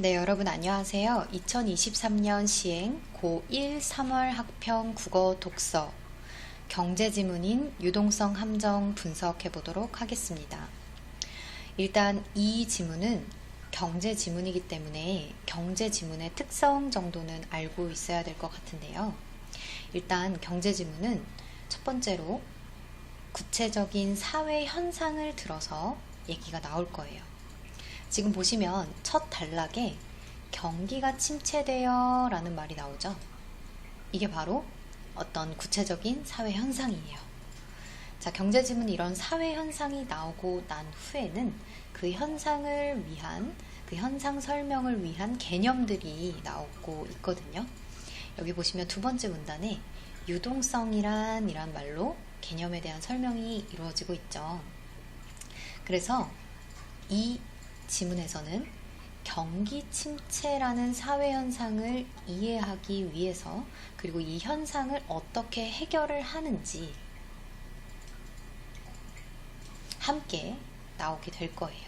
네, 여러분 안녕하세요. 2023년 시행 고1 3월 학평 국어 독서 경제지문인 유동성 함정 분석해 보도록 하겠습니다. 일단 이 지문은 경제지문이기 때문에 경제지문의 특성 정도는 알고 있어야 될 것 같은데요. 일단 경제지문은 첫 번째로 구체적인 사회 현상을 들어서 얘기가 나올 거예요. 지금 보시면 첫 단락에 경기가 침체되어 라는 말이 나오죠. 이게 바로 어떤 구체적인 사회 현상이에요. 자, 경제지문이 이런 사회 현상이 나오고 난 후에는 그 현상을 위한, 그 현상 설명을 위한 개념들이 나오고 있거든요. 여기 보시면 두 번째 문단에 유동성이란 이란 말로 개념에 대한 설명이 이루어지고 있죠. 그래서 이 지문에서는 경기 침체라는 사회 현상을 이해하기 위해서 그리고 이 현상을 어떻게 해결을 하는지 함께 나오게 될 거예요.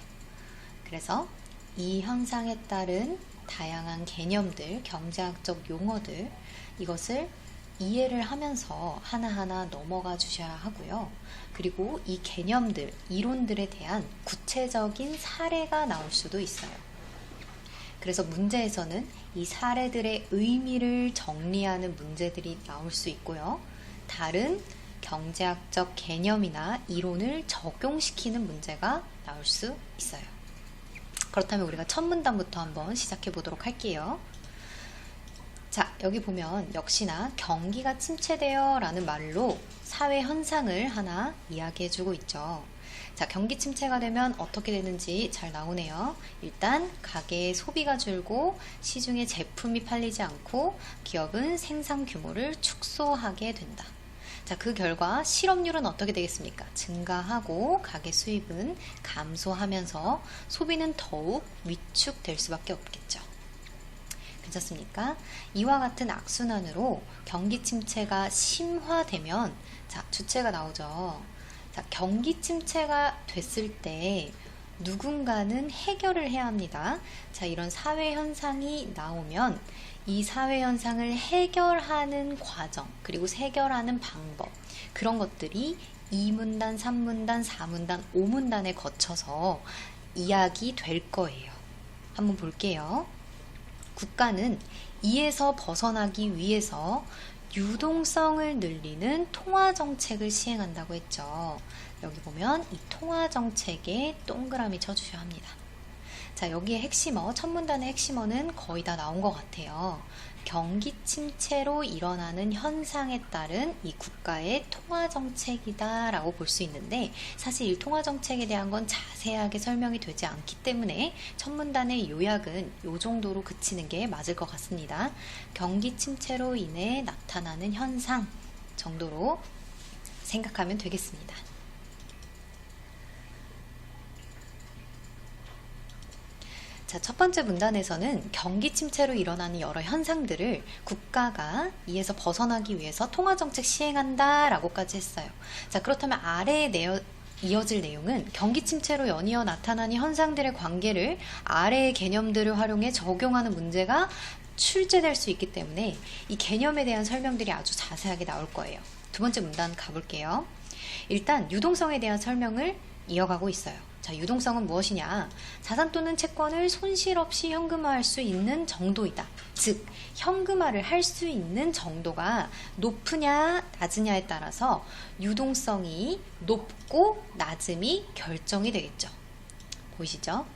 그래서 이 현상에 따른 다양한 개념들, 경제학적 용어들, 이것을 이해를 하면서 하나하나 넘어가 주셔야 하고요. 그리고 이 개념들, 이론들에 대한 구체적인 사례가 나올 수도 있어요. 그래서 문제에서는 이 사례들의 의미를 정리하는 문제들이 나올 수 있고요. 다른 경제학적 개념이나 이론을 적용시키는 문제가 나올 수 있어요. 그렇다면 우리가 첫 문단부터 한번 시작해 보도록 할게요. 자, 여기 보면 역시나 경기가 침체되어 라는 말로 사회 현상을 하나 이야기해 주고 있죠. 자, 경기 침체가 되면 어떻게 되는지 잘 나오네요. 일단 가게의 소비가 줄고 시중에 제품이 팔리지 않고 기업은 생산 규모를 축소하게 된다. 자, 그 결과 실업률은 어떻게 되겠습니까? 증가하고 가계 수입은 감소하면서 소비는 더욱 위축될 수밖에 없겠죠. 괜찮습니까? 이와 같은 악순환으로 경기 침체가 심화되면 자, 주체가 나오죠. 자, 경기 침체가 됐을 때 누군가는 해결을 해야 합니다. 자, 이런 사회 현상이 나오면 이 사회 현상을 해결하는 과정, 그리고 해결하는 방법, 그런 것들이 2문단, 3문단, 4문단, 5문단에 거쳐서 이야기 될 거예요. 한번 볼게요. 국가는 이에서 벗어나기 위해서 유동성을 늘리는 통화정책을 시행한다고 했죠. 여기 보면 이 통화정책에 동그라미 쳐주셔야 합니다. 자, 여기에 핵심어, 첫 문단의 핵심어는 거의 다 나온 것 같아요. 경기 침체로 일어나는 현상에 따른 이 국가의 통화정책이다 라고 볼 수 있는데 사실 이 통화정책에 대한 건 자세하게 설명이 되지 않기 때문에 첫 문단의 요약은 이 정도로 그치는 게 맞을 것 같습니다. 경기 침체로 인해 나타나는 현상 정도로 생각하면 되겠습니다. 자, 첫 번째 문단에서는 경기 침체로 일어나는 여러 현상들을 국가가 이에서 벗어나기 위해서 통화정책 시행한다 라고까지 했어요. 자, 그렇다면 아래에 이어질 내용은 경기 침체로 연이어 나타나는 현상들의 관계를 아래의 개념들을 활용해 적용하는 문제가 출제될 수 있기 때문에 이 개념에 대한 설명들이 아주 자세하게 나올 거예요. 두 번째 문단 가볼게요. 일단 유동성에 대한 설명을 이어가고 있어요. 자, 유동성은 무엇이냐? 자산 또는 채권을 손실 없이 현금화할 수 있는 정도이다. 즉, 현금화를 할 수 있는 정도가 높으냐, 낮으냐에 따라서 유동성이 높고 낮음이 결정이 되겠죠. 보이시죠?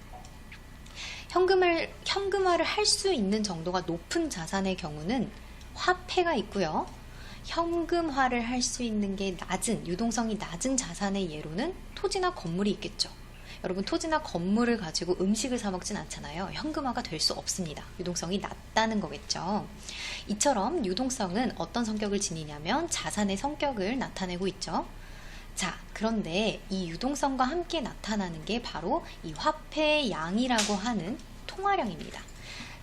현금화를 할 수 있는 정도가 높은 자산의 경우는 화폐가 있고요. 현금화를 할 수 있는 게 낮은, 유동성이 낮은 자산의 예로는 토지나 건물이 있겠죠. 여러분, 토지나 건물을 가지고 음식을 사 먹진 않잖아요. 현금화가 될 수 없습니다. 유동성이 낮다는 거겠죠. 이처럼 유동성은 어떤 성격을 지니냐면 자산의 성격을 나타내고 있죠. 자, 그런데 이 유동성과 함께 나타나는 게 바로 이 화폐의 양이라고 하는 통화량입니다.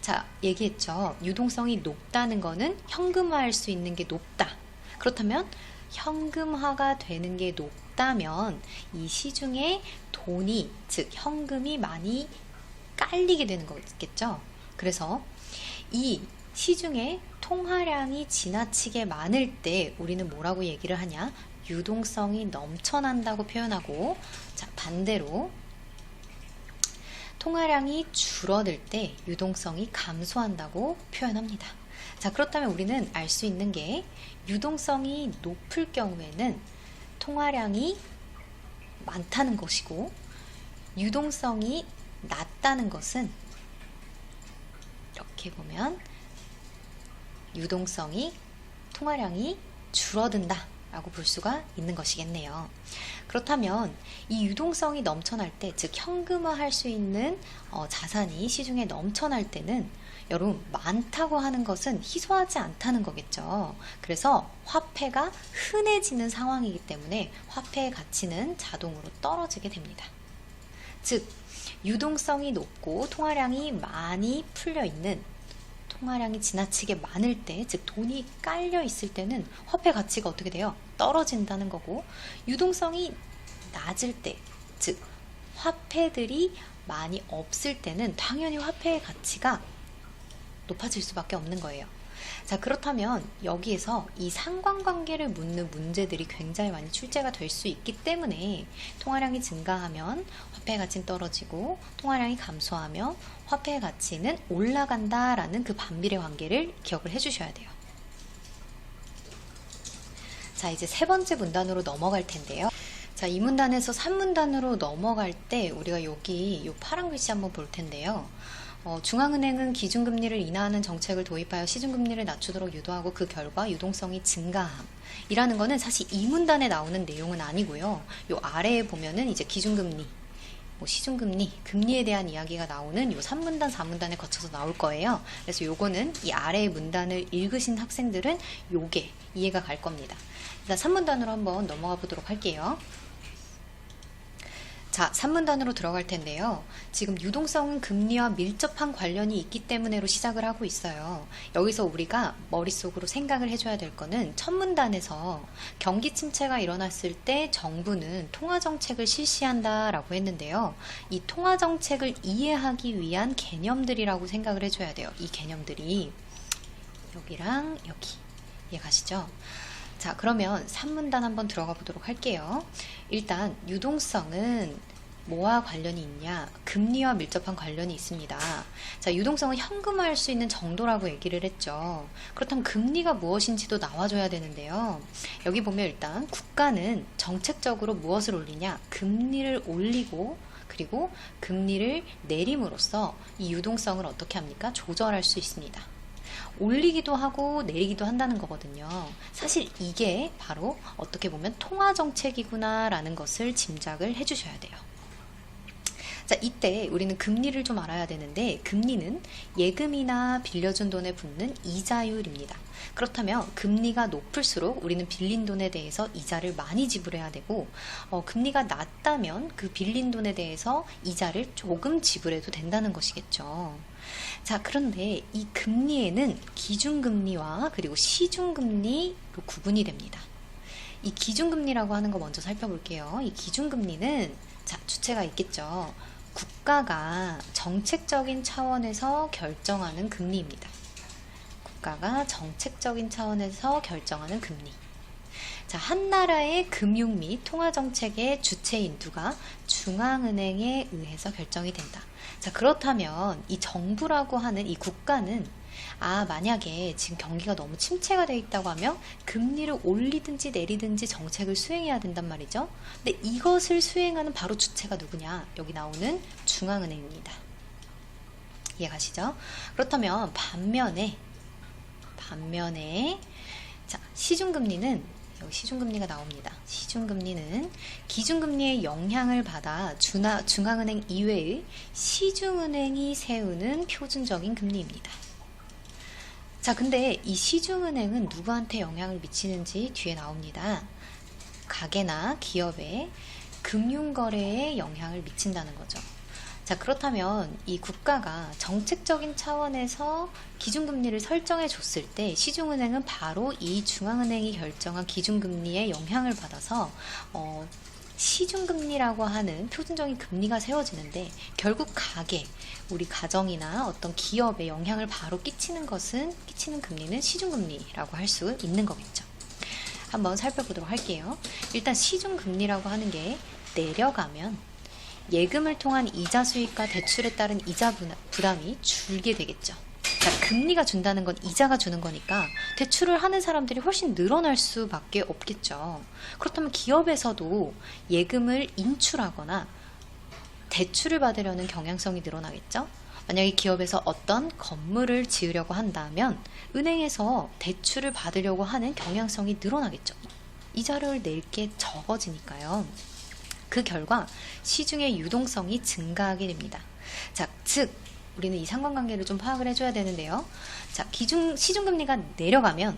자, 얘기했죠. 유동성이 높다는 거는 현금화할 수 있는 게 높다. 그렇다면 현금화가 되는 게 높다면 이 시중에 돈이, 즉 현금이 많이 깔리게 되는 거겠죠. 그래서 이 시중에 통화량이 지나치게 많을 때 우리는 뭐라고 얘기를 하냐? 유동성이 넘쳐난다고 표현하고, 자, 반대로 통화량이 줄어들 때 유동성이 감소한다고 표현합니다. 자, 그렇다면 우리는 알 수 있는 게 유동성이 높을 경우에는 통화량이 많다는 것이고, 유동성이 낮다는 것은 이렇게 보면 유동성이 통화량이 줄어든다 라고 볼 수가 있는 것이겠네요. 그렇다면 이 유동성이 넘쳐날 때, 즉 현금화할 수 있는 자산이 시중에 넘쳐날 때는 여러분, 많다고 하는 것은 희소하지 않다는 거겠죠. 그래서 화폐가 흔해지는 상황이기 때문에 화폐의 가치는 자동으로 떨어지게 됩니다. 즉 유동성이 높고 통화량이 많이 풀려있는, 통화량이 지나치게 많을 때, 즉 돈이 깔려 있을 때는 화폐 가치가 어떻게 돼요? 떨어진다는 거고, 유동성이 낮을 때, 즉 화폐들이 많이 없을 때는 당연히 화폐의 가치가 높아질 수밖에 없는 거예요. 자, 그렇다면 여기에서 이 상관관계를 묻는 문제들이 굉장히 많이 출제가 될 수 있기 때문에 통화량이 증가하면 화폐의 가치는 떨어지고, 통화량이 감소하면 화폐의 가치는 올라간다라는 그 반비례 관계를 기억을 해주셔야 돼요. 자, 이제 세 번째 문단으로 넘어갈 텐데요. 자, 이 문단에서 3문단으로 넘어갈 때 우리가 여기 이 파란 글씨 한번 볼 텐데요. 중앙은행은 기준금리를 인하하는 정책을 도입하여 시중금리를 낮추도록 유도하고 그 결과 유동성이 증가함. 이라는 거는 사실 이 문단에 나오는 내용은 아니고요. 요 아래에 보면은 이제 기준금리, 시중금리, 금리에 대한 이야기가 나오는 요 3문단, 4문단에 거쳐서 나올 거예요. 그래서 요거는 이 아래의 문단을 읽으신 학생들은 요게 이해가 갈 겁니다. 일단 3문단으로 한번 넘어가 보도록 할게요. 자, 3문단으로 들어갈 텐데요. 지금 유동성은 금리와 밀접한 관련이 있기 때문에로 시작을 하고 있어요. 여기서 우리가 머릿속으로 생각을 해줘야 될 거는 첫 문단에서 경기 침체가 일어났을 때 정부는 통화정책을 실시한다라고 했는데요. 이 통화정책을 이해하기 위한 개념들이라고 생각을 해줘야 돼요. 이 개념들이 여기랑 여기 이해가시죠? 자, 그러면 3문단 한번 들어가 보도록 할게요. 일단 유동성은 뭐와 관련이 있냐? 금리와 밀접한 관련이 있습니다. 자, 유동성은 현금화할 수 있는 정도라고 얘기를 했죠. 그렇다면 금리가 무엇인지도 나와줘야 되는데요. 여기 보면 일단 국가는 정책적으로 무엇을 올리냐? 금리를 올리고, 그리고 금리를 내림으로써 이 유동성을 어떻게 합니까? 조절할 수 있습니다. 올리기도 하고 내리기도 한다는 거거든요. 사실 이게 바로 어떻게 보면 통화정책이구나 라는 것을 짐작을 해주셔야 돼요. 자, 이때 우리는 금리를 좀 알아야 되는데, 금리는 예금이나 빌려준 돈에 붙는 이자율입니다. 그렇다면 금리가 높을수록 우리는 빌린 돈에 대해서 이자를 많이 지불해야 되고, 금리가 낮다면 그 빌린 돈에 대해서 이자를 조금 지불해도 된다는 것이겠죠. 자, 그런데 이 금리에는 기준금리와 그리고 시중금리로 구분이 됩니다. 이 기준금리라고 하는 거 먼저 살펴볼게요. 이 기준금리는, 자, 주체가 있겠죠. 국가가 정책적인 차원에서 결정하는 금리입니다. 국가가 정책적인 차원에서 결정하는 금리. 자, 한 나라의 금융 및 통화정책의 주체인 누가? 중앙은행에 의해서 결정이 된다. 자, 그렇다면 이 정부라고 하는 이 국가는 만약에 지금 경기가 너무 침체가 되어 있다고 하면 금리를 올리든지 내리든지 정책을 수행해야 된단 말이죠. 근데 이것을 수행하는 바로 주체가 누구냐? 여기 나오는 중앙은행입니다. 이해가시죠? 그렇다면 반면에 자, 시중금리는, 여기 시중금리가 나옵니다. 시중금리는 기준금리의 영향을 받아 중앙은행 이외의 시중은행이 세우는 표준적인 금리입니다. 자, 근데 이 시중은행은 누구한테 영향을 미치는지 뒤에 나옵니다. 가게나 기업의 금융거래에 영향을 미친다는 거죠. 자, 그렇다면 이 국가가 정책적인 차원에서 기준금리를 설정해 줬을 때 시중은행은 바로 이 중앙은행이 결정한 기준금리에 영향을 받아서 시중금리라고 하는 표준적인 금리가 세워지는데, 결국 가계, 우리 가정이나 어떤 기업에 영향을 바로 끼치는 금리는 시중금리라고 할 수 있는 거겠죠. 한번 살펴보도록 할게요. 일단 시중금리라고 하는 게 내려가면 예금을 통한 이자 수익과 대출에 따른 이자 부담이 줄게 되겠죠. 자, 금리가 준다는 건 이자가 주는 거니까 대출을 하는 사람들이 훨씬 늘어날 수밖에 없겠죠. 그렇다면 기업에서도 예금을 인출하거나 대출을 받으려는 경향성이 늘어나겠죠. 만약에 기업에서 어떤 건물을 지으려고 한다면 은행에서 대출을 받으려고 하는 경향성이 늘어나겠죠. 이자를 낼 게 적어지니까요. 그 결과 시중의 유동성이 증가하게 됩니다. 자, 즉 우리는 이 상관관계를 좀 파악을 해줘야 되는데요. 자, 시중금리가 내려가면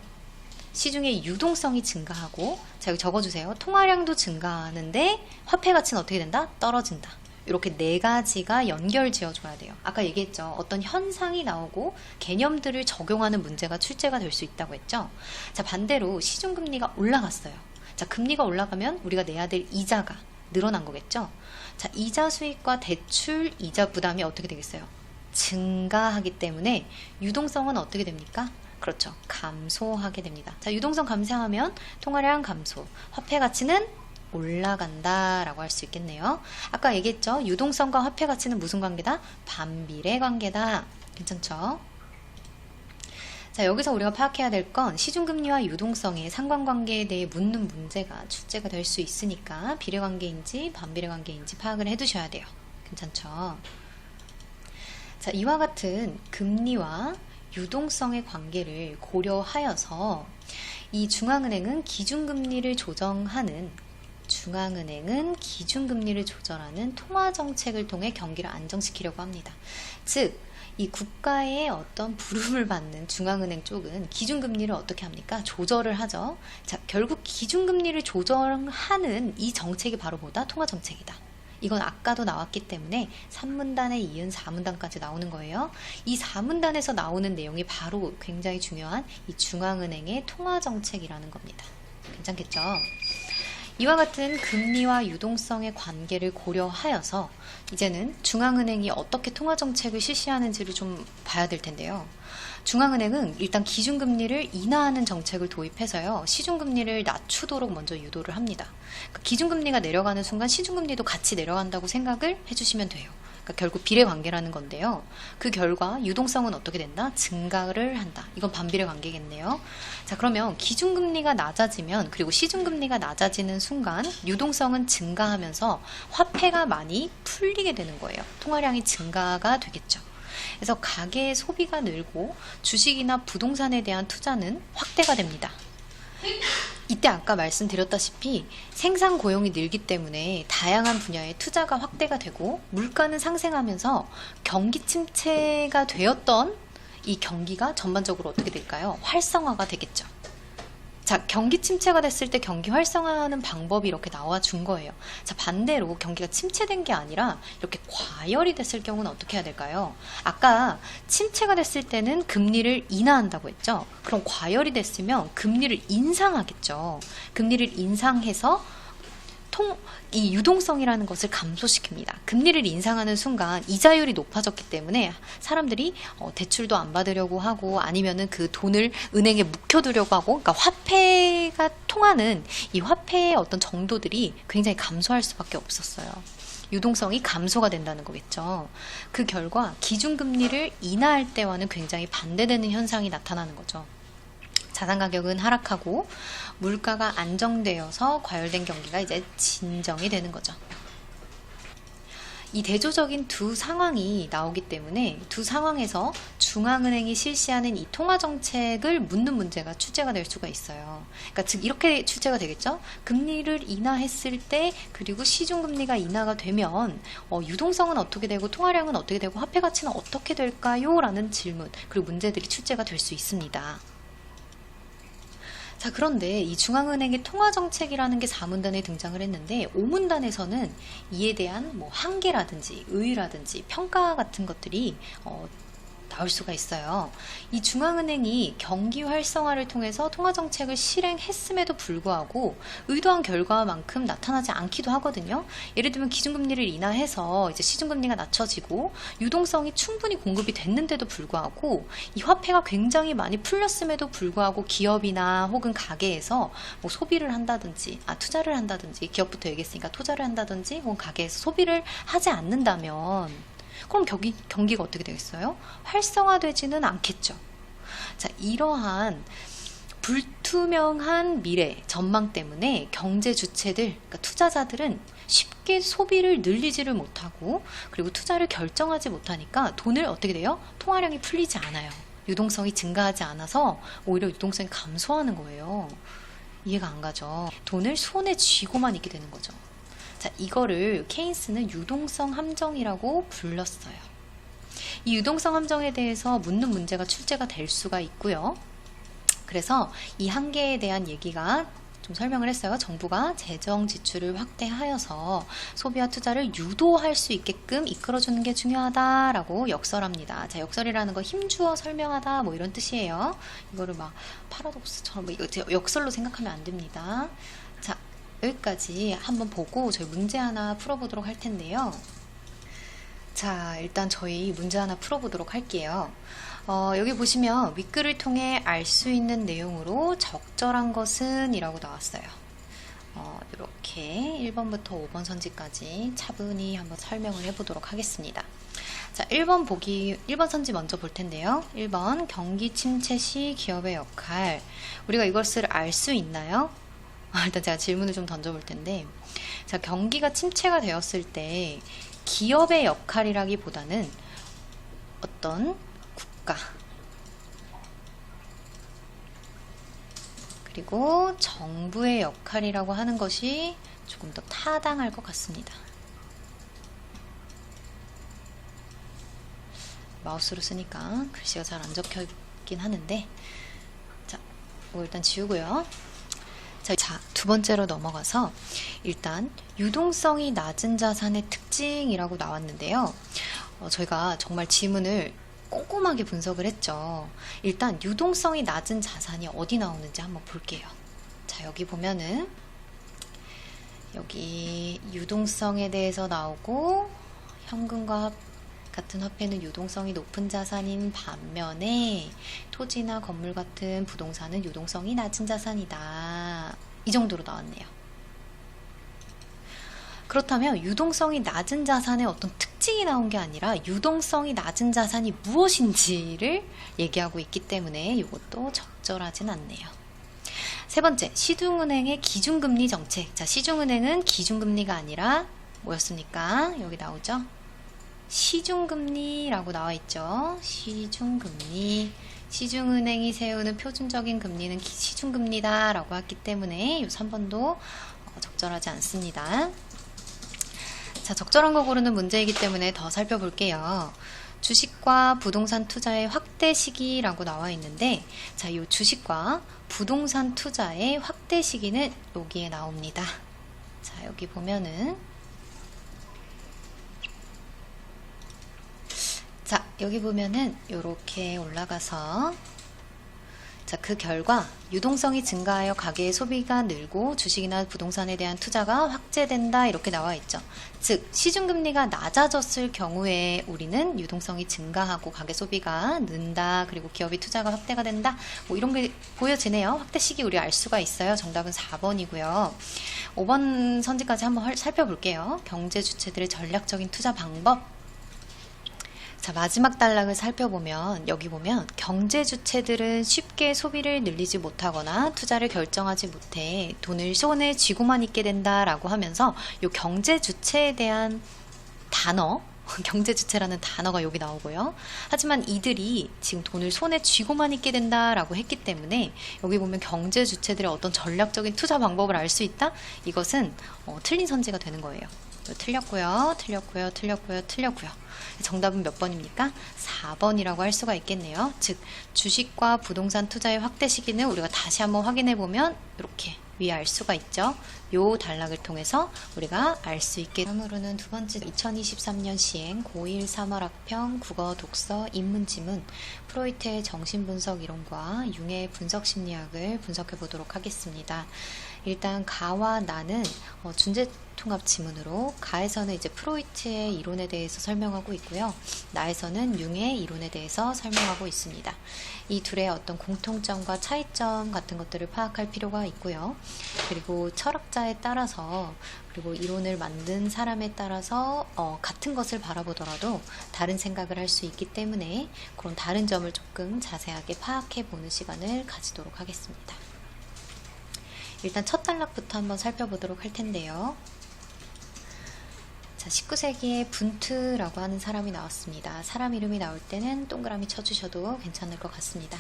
시중의 유동성이 증가하고, 자, 여기 적어주세요. 통화량도 증가하는데 화폐 가치는 어떻게 된다? 떨어진다. 이렇게 네 가지가 연결 지어줘야 돼요. 아까 얘기했죠. 어떤 현상이 나오고 개념들을 적용하는 문제가 출제가 될 수 있다고 했죠. 자, 반대로 시중금리가 올라갔어요. 자, 금리가 올라가면 우리가 내야 될 이자가 늘어난 거겠죠. 자, 이자 수익과 대출 이자 부담이 어떻게 되겠어요? 증가하기 때문에 유동성은 어떻게 됩니까? 그렇죠. 감소하게 됩니다. 자, 유동성 감소하면 통화량 감소, 화폐 가치는 올라간다 라고 할 수 있겠네요. 아까 얘기했죠. 유동성과 화폐 가치는 무슨 관계다? 반비례 관계다. 괜찮죠? 자, 여기서 우리가 파악해야 될 건 시중금리와 유동성의 상관관계에 대해 묻는 문제가 출제가 될 수 있으니까 비례관계인지 반비례관계인지 파악을 해두셔야 돼요. 괜찮죠? 자, 이와 같은 금리와 유동성의 관계를 고려하여서 이 중앙은행은 기준금리를 조정하는 통화정책을 통해 경기를 안정시키려고 합니다. 즉, 이 국가의 어떤 부름을 받는 중앙은행 쪽은 기준금리를 어떻게 합니까? 조절을 하죠. 자, 결국 기준금리를 조정하는 이 정책이 바로 뭐다? 통화정책이다. 이건 아까도 나왔기 때문에 3문단에 이은 4문단까지 나오는 거예요. 이 4문단에서 나오는 내용이 바로 굉장히 중요한 이 중앙은행의 통화정책이라는 겁니다. 괜찮겠죠? 이와 같은 금리와 유동성의 관계를 고려하여서 이제는 중앙은행이 어떻게 통화정책을 실시하는지를 좀 봐야 될 텐데요. 중앙은행은 일단 기준금리를 인하하는 정책을 도입해서요. 시중금리를 낮추도록 먼저 유도를 합니다. 그러니까 기준금리가 내려가는 순간 시중금리도 같이 내려간다고 생각을 해주시면 돼요. 그러니까 결국 비례관계라는 건데요. 그 결과 유동성은 어떻게 된다? 증가를 한다. 이건 반비례 관계겠네요. 자, 그러면 기준금리가 낮아지면 그리고 시중금리가 낮아지는 순간 유동성은 증가하면서 화폐가 많이 풀리게 되는 거예요. 통화량이 증가가 되겠죠. 그래서 가계의 소비가 늘고 주식이나 부동산에 대한 투자는 확대가 됩니다. 이때 아까 말씀드렸다시피 생산 고용이 늘기 때문에 다양한 분야의 투자가 확대가 되고 물가는 상승하면서 경기 침체가 되었던 이 경기가 전반적으로 어떻게 될까요? 활성화가 되겠죠. 자, 경기 침체가 됐을 때 경기 활성화하는 방법이 이렇게 나와준 거예요. 자, 반대로 경기가 침체된 게 아니라 이렇게 과열이 됐을 경우는 어떻게 해야 될까요? 아까 침체가 됐을 때는 금리를 인하한다고 했죠. 그럼 과열이 됐으면 금리를 인상하겠죠. 금리를 인상해서 이 유동성이라는 것을 감소시킵니다. 금리를 인상하는 순간 이자율이 높아졌기 때문에 사람들이 대출도 안 받으려고 하고 아니면은 그 돈을 은행에 묵혀두려고 하고, 그러니까 화폐가 통하는 이 화폐의 어떤 정도들이 굉장히 감소할 수밖에 없었어요. 유동성이 감소가 된다는 거겠죠. 그 결과 기준금리를 인하할 때와는 굉장히 반대되는 현상이 나타나는 거죠. 자산 가격은 하락하고 물가가 안정되어서 과열된 경기가 이제 진정이 되는 거죠. 이 대조적인 두 상황이 나오기 때문에 두 상황에서 중앙은행이 실시하는 이 통화정책을 묻는 문제가 출제가 될 수가 있어요. 그러니까 즉 이렇게 출제가 되겠죠. 금리를 인하했을 때 그리고 시중금리가 인하가 되면 유동성은 어떻게 되고 통화량은 어떻게 되고 화폐 가치는 어떻게 될까요? 라는 질문 그리고 문제들이 출제가 될 수 있습니다. 자, 그런데 이 중앙은행의 통화정책이라는 게 4문단에 등장을 했는데 5문단에서는 이에 대한 뭐 한계라든지 의의라든지 평가 같은 것들이 나올 수가 있어요. 이 중앙은행이 경기 활성화를 통해서 통화정책을 실행했음에도 불구하고 의도한 결과만큼 나타나지 않기도 하거든요. 예를 들면 기준금리를 인하해서 이제 시중금리가 낮춰지고 유동성이 충분히 공급이 됐는데도 불구하고 이 화폐가 굉장히 많이 풀렸음에도 불구하고 기업이나 혹은 가게에서 뭐 소비를 한다든지 투자를 한다든지, 기업부터 얘기했으니까 투자를 한다든지 혹은 가게에서 소비를 하지 않는다면 그럼 경기가 어떻게 되겠어요? 활성화되지는 않겠죠. 자, 이러한 불투명한 미래 전망 때문에 경제 주체들, 그러니까 투자자들은 쉽게 소비를 늘리지를 못하고 그리고 투자를 결정하지 못하니까 돈을 어떻게 돼요? 통화량이 풀리지 않아요. 유동성이 증가하지 않아서 오히려 유동성이 감소하는 거예요. 이해가 안 가죠? 돈을 손에 쥐고만 있게 되는 거죠. 자, 이거를 케인스는 유동성 함정이라고 불렀어요. 이 유동성 함정에 대해서 묻는 문제가 출제가 될 수가 있고요. 그래서 이 한계에 대한 얘기가 좀 설명을 했어요. 정부가 재정 지출을 확대하여서 소비와 투자를 유도할 수 있게끔 이끌어주는 게 중요하다라고 역설합니다. 자, 역설이라는 거 힘주어 설명하다 뭐 이런 뜻이에요. 이거를 막 파라독스처럼 이거 역설로 생각하면 안 됩니다. 자, 여기까지 한번 보고 저희 문제 하나 풀어보도록 할 텐데요. 자, 일단 저희 문제 하나 풀어보도록 할게요. 여기 보시면 윗글을 통해 알 수 있는 내용으로 적절한 것은 이라고 나왔어요. 이렇게 1번부터 5번 선지까지 차분히 한번 설명을 해보도록 하겠습니다. 자, 1번 선지 먼저 볼 텐데요. 1번 경기 침체 시 기업의 역할. 우리가 이것을 알 수 있나요? 일단 제가 질문을 좀 던져볼 텐데, 자, 경기가 침체가 되었을 때 기업의 역할이라기보다는 어떤 국가 그리고 정부의 역할이라고 하는 것이 조금 더 타당할 것 같습니다. 마우스로 쓰니까 글씨가 잘 안 적혀 있긴 하는데, 자, 이거 일단 지우고요. 자, 두 번째로 넘어가서 일단 유동성이 낮은 자산의 특징이라고 나왔는데요. 저희가 정말 지문을 꼼꼼하게 분석을 했죠. 일단 유동성이 낮은 자산이 어디 나오는지 한번 볼게요. 자, 여기 보면은 여기 유동성에 대해서 나오고 현금과 같은 화폐는 유동성이 높은 자산인 반면에 토지나 건물 같은 부동산은 유동성이 낮은 자산이다. 이 정도로 나왔네요. 그렇다면 유동성이 낮은 자산의 어떤 특징이 나온 게 아니라 유동성이 낮은 자산이 무엇인지를 얘기하고 있기 때문에 이것도 적절하진 않네요. 세 번째, 시중은행의 기준금리 정책. 자, 시중은행은 기준금리가 아니라 뭐였습니까? 여기 나오죠? 시중금리라고 나와 있죠. 시중금리. 시중은행이 세우는 표준적인 금리는 시중금리다 라고 했기 때문에 이 3번도 적절하지 않습니다. 자, 적절한 거 고르는 문제이기 때문에 더 살펴볼게요. 주식과 부동산 투자의 확대 시기라고 나와 있는데, 자, 이 주식과 부동산 투자의 확대 시기는 여기에 나옵니다. 자, 여기 보면은 이렇게 올라가서, 자, 그 결과 유동성이 증가하여 가계의 소비가 늘고 주식이나 부동산에 대한 투자가 확대된다 이렇게 나와 있죠. 즉 시중금리가 낮아졌을 경우에 우리는 유동성이 증가하고 가계 소비가 는다, 그리고 기업이 투자가 확대가 된다, 뭐 이런 게 보여지네요. 확대 시기 우리 알 수가 있어요. 정답은 4번이고요. 5번 선지까지 한번 살펴볼게요. 경제 주체들의 전략적인 투자 방법. 자, 마지막 단락을 살펴보면 여기 보면 경제 주체들은 쉽게 소비를 늘리지 못하거나 투자를 결정하지 못해 돈을 손에 쥐고만 있게 된다라고 하면서 이 경제 주체에 대한 단어, 경제 주체라는 단어가 여기 나오고요. 하지만 이들이 지금 돈을 손에 쥐고만 있게 된다라고 했기 때문에 여기 보면 경제 주체들의 어떤 전략적인 투자 방법을 알 수 있다? 이것은 틀린 선지가 되는 거예요. 틀렸고요. 정답은 몇 번입니까? 4번이라고 할 수가 있겠네요. 즉 주식과 부동산 투자의 확대 시기는 우리가 다시 한번 확인해 보면 이렇게 위에 알 수가 있죠. 요 단락을 통해서 우리가 알 수 있게. 다음으로는 두 번째 2023년 시행 고1 3월학평 국어 독서 인문지문 프로이트의 정신분석 이론과 융의 분석심리학을 분석해 보도록 하겠습니다. 일단 가와 나는 준재통합 지문으로, 가에서는 이제 프로이트의 이론에 대해서 설명하고 있고요. 나에서는 융의 이론에 대해서 설명하고 있습니다. 이 둘의 어떤 공통점과 차이점 같은 것들을 파악할 필요가 있고요. 그리고 철학자에 따라서, 그리고 이론을 만든 사람에 따라서 같은 것을 바라보더라도 다른 생각을 할 수 있기 때문에 그런 다른 점을 조금 자세하게 파악해 보는 시간을 가지도록 하겠습니다. 일단 첫 단락부터 한번 살펴보도록 할 텐데요. 자, 19세기에 분트라고 하는 사람이 나왔습니다. 사람 이름이 나올 때는 동그라미 쳐주셔도 괜찮을 것 같습니다.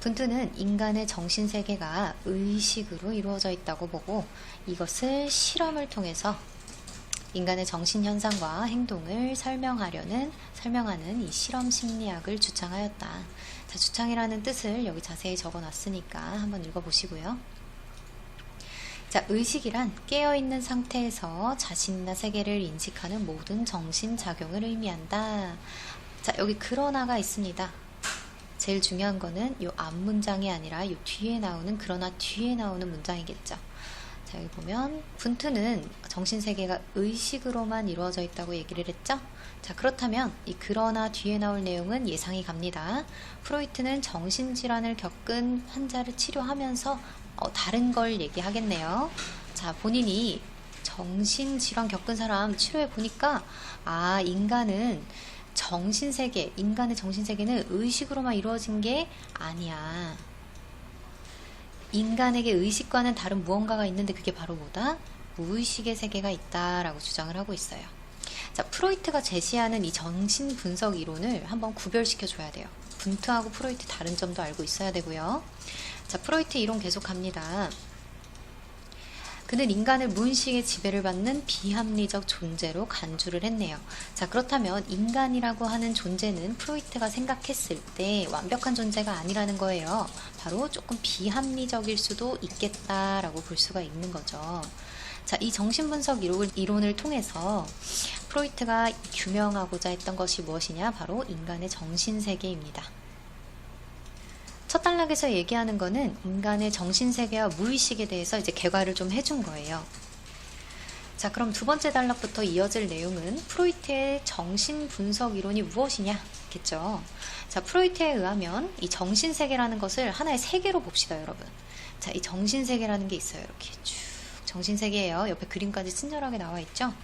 분트는 인간의 정신세계가 의식으로 이루어져 있다고 보고, 이것을 실험을 통해서 인간의 정신현상과 행동을 설명하는 이 실험 심리학을 주창하였다. 자, 주창이라는 뜻을 여기 자세히 적어놨으니까 한번 읽어보시고요. 자, 의식이란 깨어있는 상태에서 자신이나 세계를 인식하는 모든 정신작용을 의미한다. 자, 여기 그러나가 있습니다. 제일 중요한 거는 이 앞문장이 아니라 이 뒤에 나오는, 그러나 뒤에 나오는 문장이겠죠. 자, 여기 보면 분트는 정신세계가 의식으로만 이루어져 있다고 얘기를 했죠. 자, 그렇다면 이 그러나 뒤에 나올 내용은 예상이 갑니다. 프로이트는 정신질환을 겪은 환자를 치료하면서 다른 걸 얘기하겠네요. 자, 본인이 정신질환 겪은 사람 치료해 보니까, 인간의 정신세계는 의식으로만 이루어진 게 아니야. 인간에게 의식과는 다른 무언가가 있는데 그게 바로 뭐다? 무의식의 세계가 있다라고 주장을 하고 있어요. 자, 프로이트가 제시하는 이 정신분석 이론을 한번 구별시켜 줘야 돼요. 분트하고 프로이트 다른 점도 알고 있어야 되고요. 자, 프로이트 이론 계속 갑니다. 그는 인간을 무의식의 지배를 받는 비합리적 존재로 간주를 했네요. 자, 그렇다면 인간이라고 하는 존재는 프로이트가 생각했을 때 완벽한 존재가 아니라는 거예요. 바로 조금 비합리적일 수도 있겠다라고 볼 수가 있는 거죠. 자, 이 정신분석 이론을 통해서 프로이트가 규명하고자 했던 것이 무엇이냐? 바로 인간의 정신세계입니다. 첫 단락에서 얘기하는 거는 인간의 정신세계와 무의식에 대해서 이제 개괄을 좀 해준 거예요. 자, 그럼 두 번째 단락부터 이어질 내용은 프로이트의 정신분석 이론이 무엇이냐? 겠죠. 자, 프로이트에 의하면 이 정신세계라는 것을 하나의 세계로 봅시다, 여러분. 자, 이 정신세계라는 게 있어요. 이렇게 쭉 정신세계예요. 옆에 그림까지 친절하게 나와 있죠.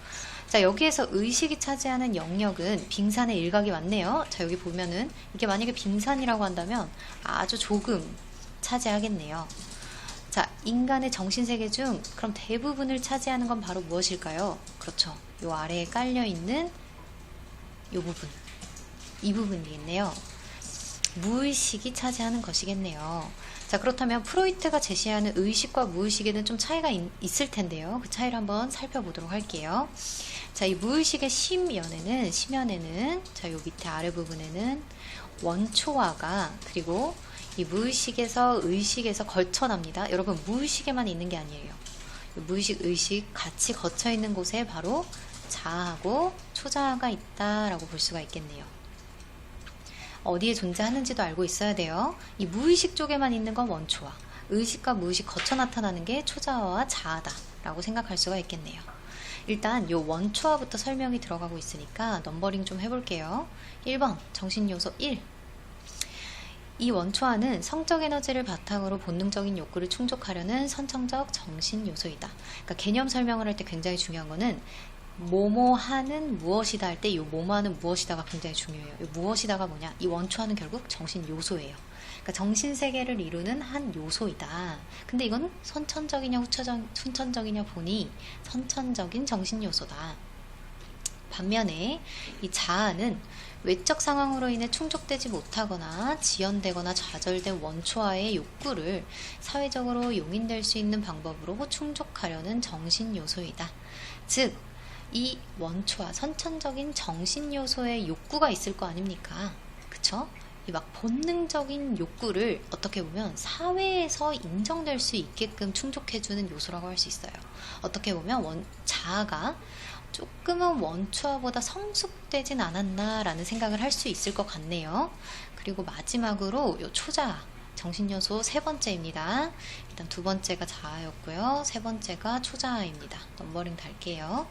자, 여기에서 의식이 차지하는 영역은 빙산의 일각이 맞네요. 자, 여기 보면은 이게 만약에 빙산이라고 한다면 아주 조금 차지하겠네요. 자, 인간의 정신세계 중 그럼 대부분을 차지하는 건 바로 무엇일까요? 그렇죠. 요 아래에 깔려있는 요 부분, 이 부분이겠네요. 무의식이 차지하는 것이겠네요. 자, 그렇다면 프로이트가 제시하는 의식과 무의식에는 좀 차이가 있을 텐데요. 그 차이를 한번 살펴보도록 할게요. 자, 이 무의식의 심연에는 자, 요 밑에 아래 부분에는 원초화가, 그리고 이 무의식에서 의식에서 걸쳐납니다. 여러분, 무의식에만 있는 게 아니에요. 무의식, 의식 같이 거쳐 있는 곳에 바로 자아하고 초자아가 있다라고 볼 수가 있겠네요. 어디에 존재하는지도 알고 있어야 돼요. 이 무의식 쪽에만 있는 건 원초화, 의식과 무의식 거쳐 나타나는 게 초자아와 자아다 라고 생각할 수가 있겠네요. 일단 요 원초화부터 설명이 들어가고 있으니까 넘버링 좀 해볼게요. 1번 정신요소 1. 이 원초화는 성적 에너지를 바탕으로 본능적인 욕구를 충족하려는 선천적 정신요소이다. 그러니까 개념 설명을 할 때 굉장히 중요한 거는 뭐뭐하는 무엇이다 할 때 이 뭐뭐하는 무엇이다가 굉장히 중요해요. 이 무엇이다가 뭐냐? 이 원초하는 결국 정신 요소예요. 그러니까 정신 세계를 이루는 한 요소이다. 근데 이건 선천적이냐 후천적이냐 보니 선천적인 정신 요소다. 반면에 이 자아는 외적 상황으로 인해 충족되지 못하거나 지연되거나 좌절된 원초와의 욕구를 사회적으로 용인될 수 있는 방법으로 충족하려는 정신 요소이다. 즉, 이 원초와 선천적인 정신 요소의 욕구가 있을 거 아닙니까? 그쵸? 이 막 본능적인 욕구를 어떻게 보면 사회에서 인정될 수 있게끔 충족해주는 요소라고 할 수 있어요. 어떻게 보면 자아가 조금은 원초아보다 성숙되진 않았나라는 생각을 할 수 있을 것 같네요. 그리고 마지막으로 요 초자아, 정신요소 세 번째입니다. 일단 두 번째가 자아였고요. 세 번째가 초자아입니다. 넘버링 달게요.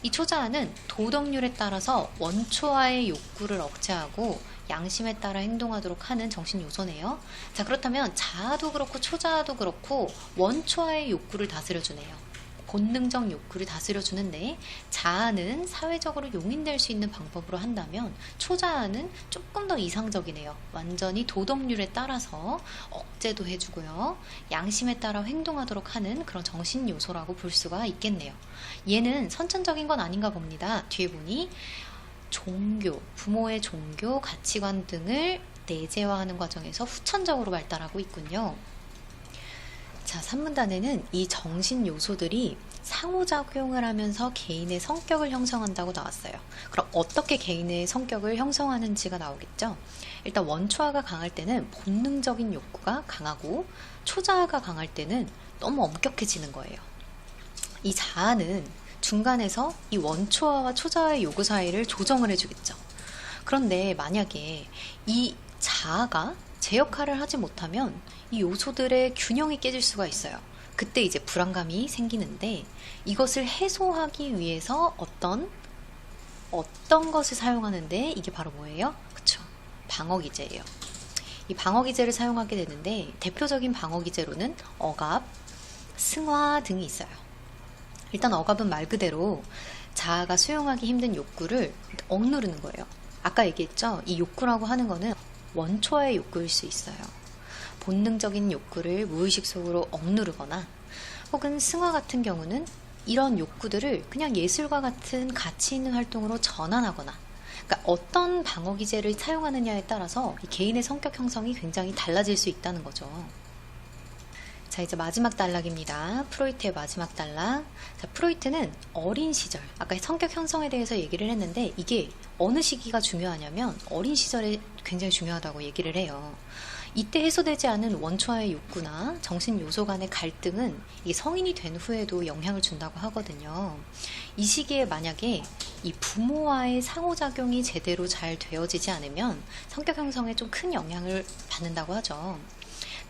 이 초자아는 도덕률에 따라서 원초아의 욕구를 억제하고 양심에 따라 행동하도록 하는 정신 요소네요. 자, 그렇다면 자아도 그렇고 초자아도 그렇고 원초아의 욕구를 다스려주네요. 본능적 욕구를 다스려주는데, 자아는 사회적으로 용인될 수 있는 방법으로 한다면 초자아는 조금 더 이상적이네요. 완전히 도덕률에 따라서 억제도 해주고요, 양심에 따라 행동하도록 하는 그런 정신 요소라고 볼 수가 있겠네요. 얘는 선천적인 건 아닌가 봅니다. 뒤에 보니 종교, 부모의 종교, 가치관 등을 내재화하는 과정에서 후천적으로 발달하고 있군요. 자, 3문단에는 이 정신 요소들이 상호작용을 하면서 개인의 성격을 형성한다고 나왔어요. 그럼 어떻게 개인의 성격을 형성하는지가 나오겠죠? 일단 원초아가 강할 때는 본능적인 욕구가 강하고, 초자아가 강할 때는 너무 엄격해지는 거예요. 이 자아는 중간에서 이 원초아와 초자아의 요구 사이를 조정을 해주겠죠. 그런데 만약에 이 자아가 제 역할을 하지 못하면 이 요소들의 균형이 깨질 수가 있어요. 그때 이제 불안감이 생기는데, 이것을 해소하기 위해서 어떤 것을 사용하는데, 이게 바로 뭐예요? 그쵸? 방어기제예요. 이 방어기제를 사용하게 되는데, 대표적인 방어기제로는 억압, 승화 등이 있어요. 일단 억압은 말 그대로 자아가 수용하기 힘든 욕구를 억누르는 거예요. 아까 얘기했죠? 이 욕구라고 하는 거는 원초아의 욕구일 수 있어요. 본능적인 욕구를 무의식 속으로 억누르거나, 혹은 승화 같은 경우는 이런 욕구들을 그냥 예술과 같은 가치 있는 활동으로 전환하거나, 그러니까 어떤 방어기제를 사용하느냐에 따라서 이 개인의 성격 형성이 굉장히 달라질 수 있다는 거죠. 자, 이제 마지막 단락입니다. 프로이트의 마지막 단락. 자, 프로이트는 어린 시절, 아까 성격 형성에 대해서 얘기를 했는데, 이게 어느 시기가 중요하냐면 어린 시절에 굉장히 중요하다고 얘기를 해요. 이때 해소되지 않은 원초아의 욕구나 정신 요소 간의 갈등은 이게 성인이 된 후에도 영향을 준다고 하거든요. 이 시기에 만약에 이 부모와의 상호작용이 제대로 잘 되어지지 않으면 성격 형성에 좀 큰 영향을 받는다고 하죠.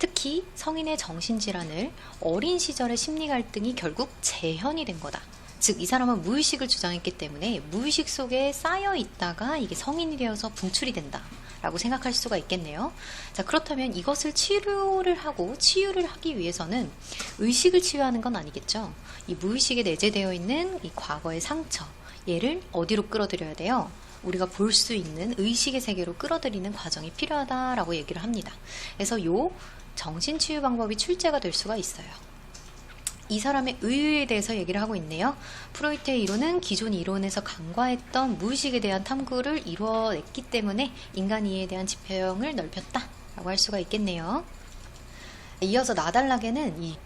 특히 성인의 정신질환을 어린 시절의 심리 갈등이 결국 재현이 된 거다. 즉, 이 사람은 무의식을 주장했기 때문에 무의식 속에 쌓여 있다가 이게 성인이 되어서 분출이 된다 라고 생각할 수가 있겠네요. 자, 그렇다면 이것을 치유를 하기 위해서는 의식을 치유하는 건 아니겠죠. 이 무의식에 내재되어 있는 이 과거의 상처, 얘를 어디로 끌어들여야 돼요? 우리가 볼 수 있는 의식의 세계로 끌어들이는 과정이 필요하다라고 얘기를 합니다. 그래서 요 정신치유 방법이 출제가 될 수가 있어요. 이 사람의 의의에 대해서 얘기를 하고 있네요. 프로이트의 이론은 기존 이론에서 간과했던 무의식에 대한 탐구를 이루어냈기 때문에 인간 이해에 대한 지평을 넓혔다라고 할 수가 있겠네요. 이어서 나달락에는 이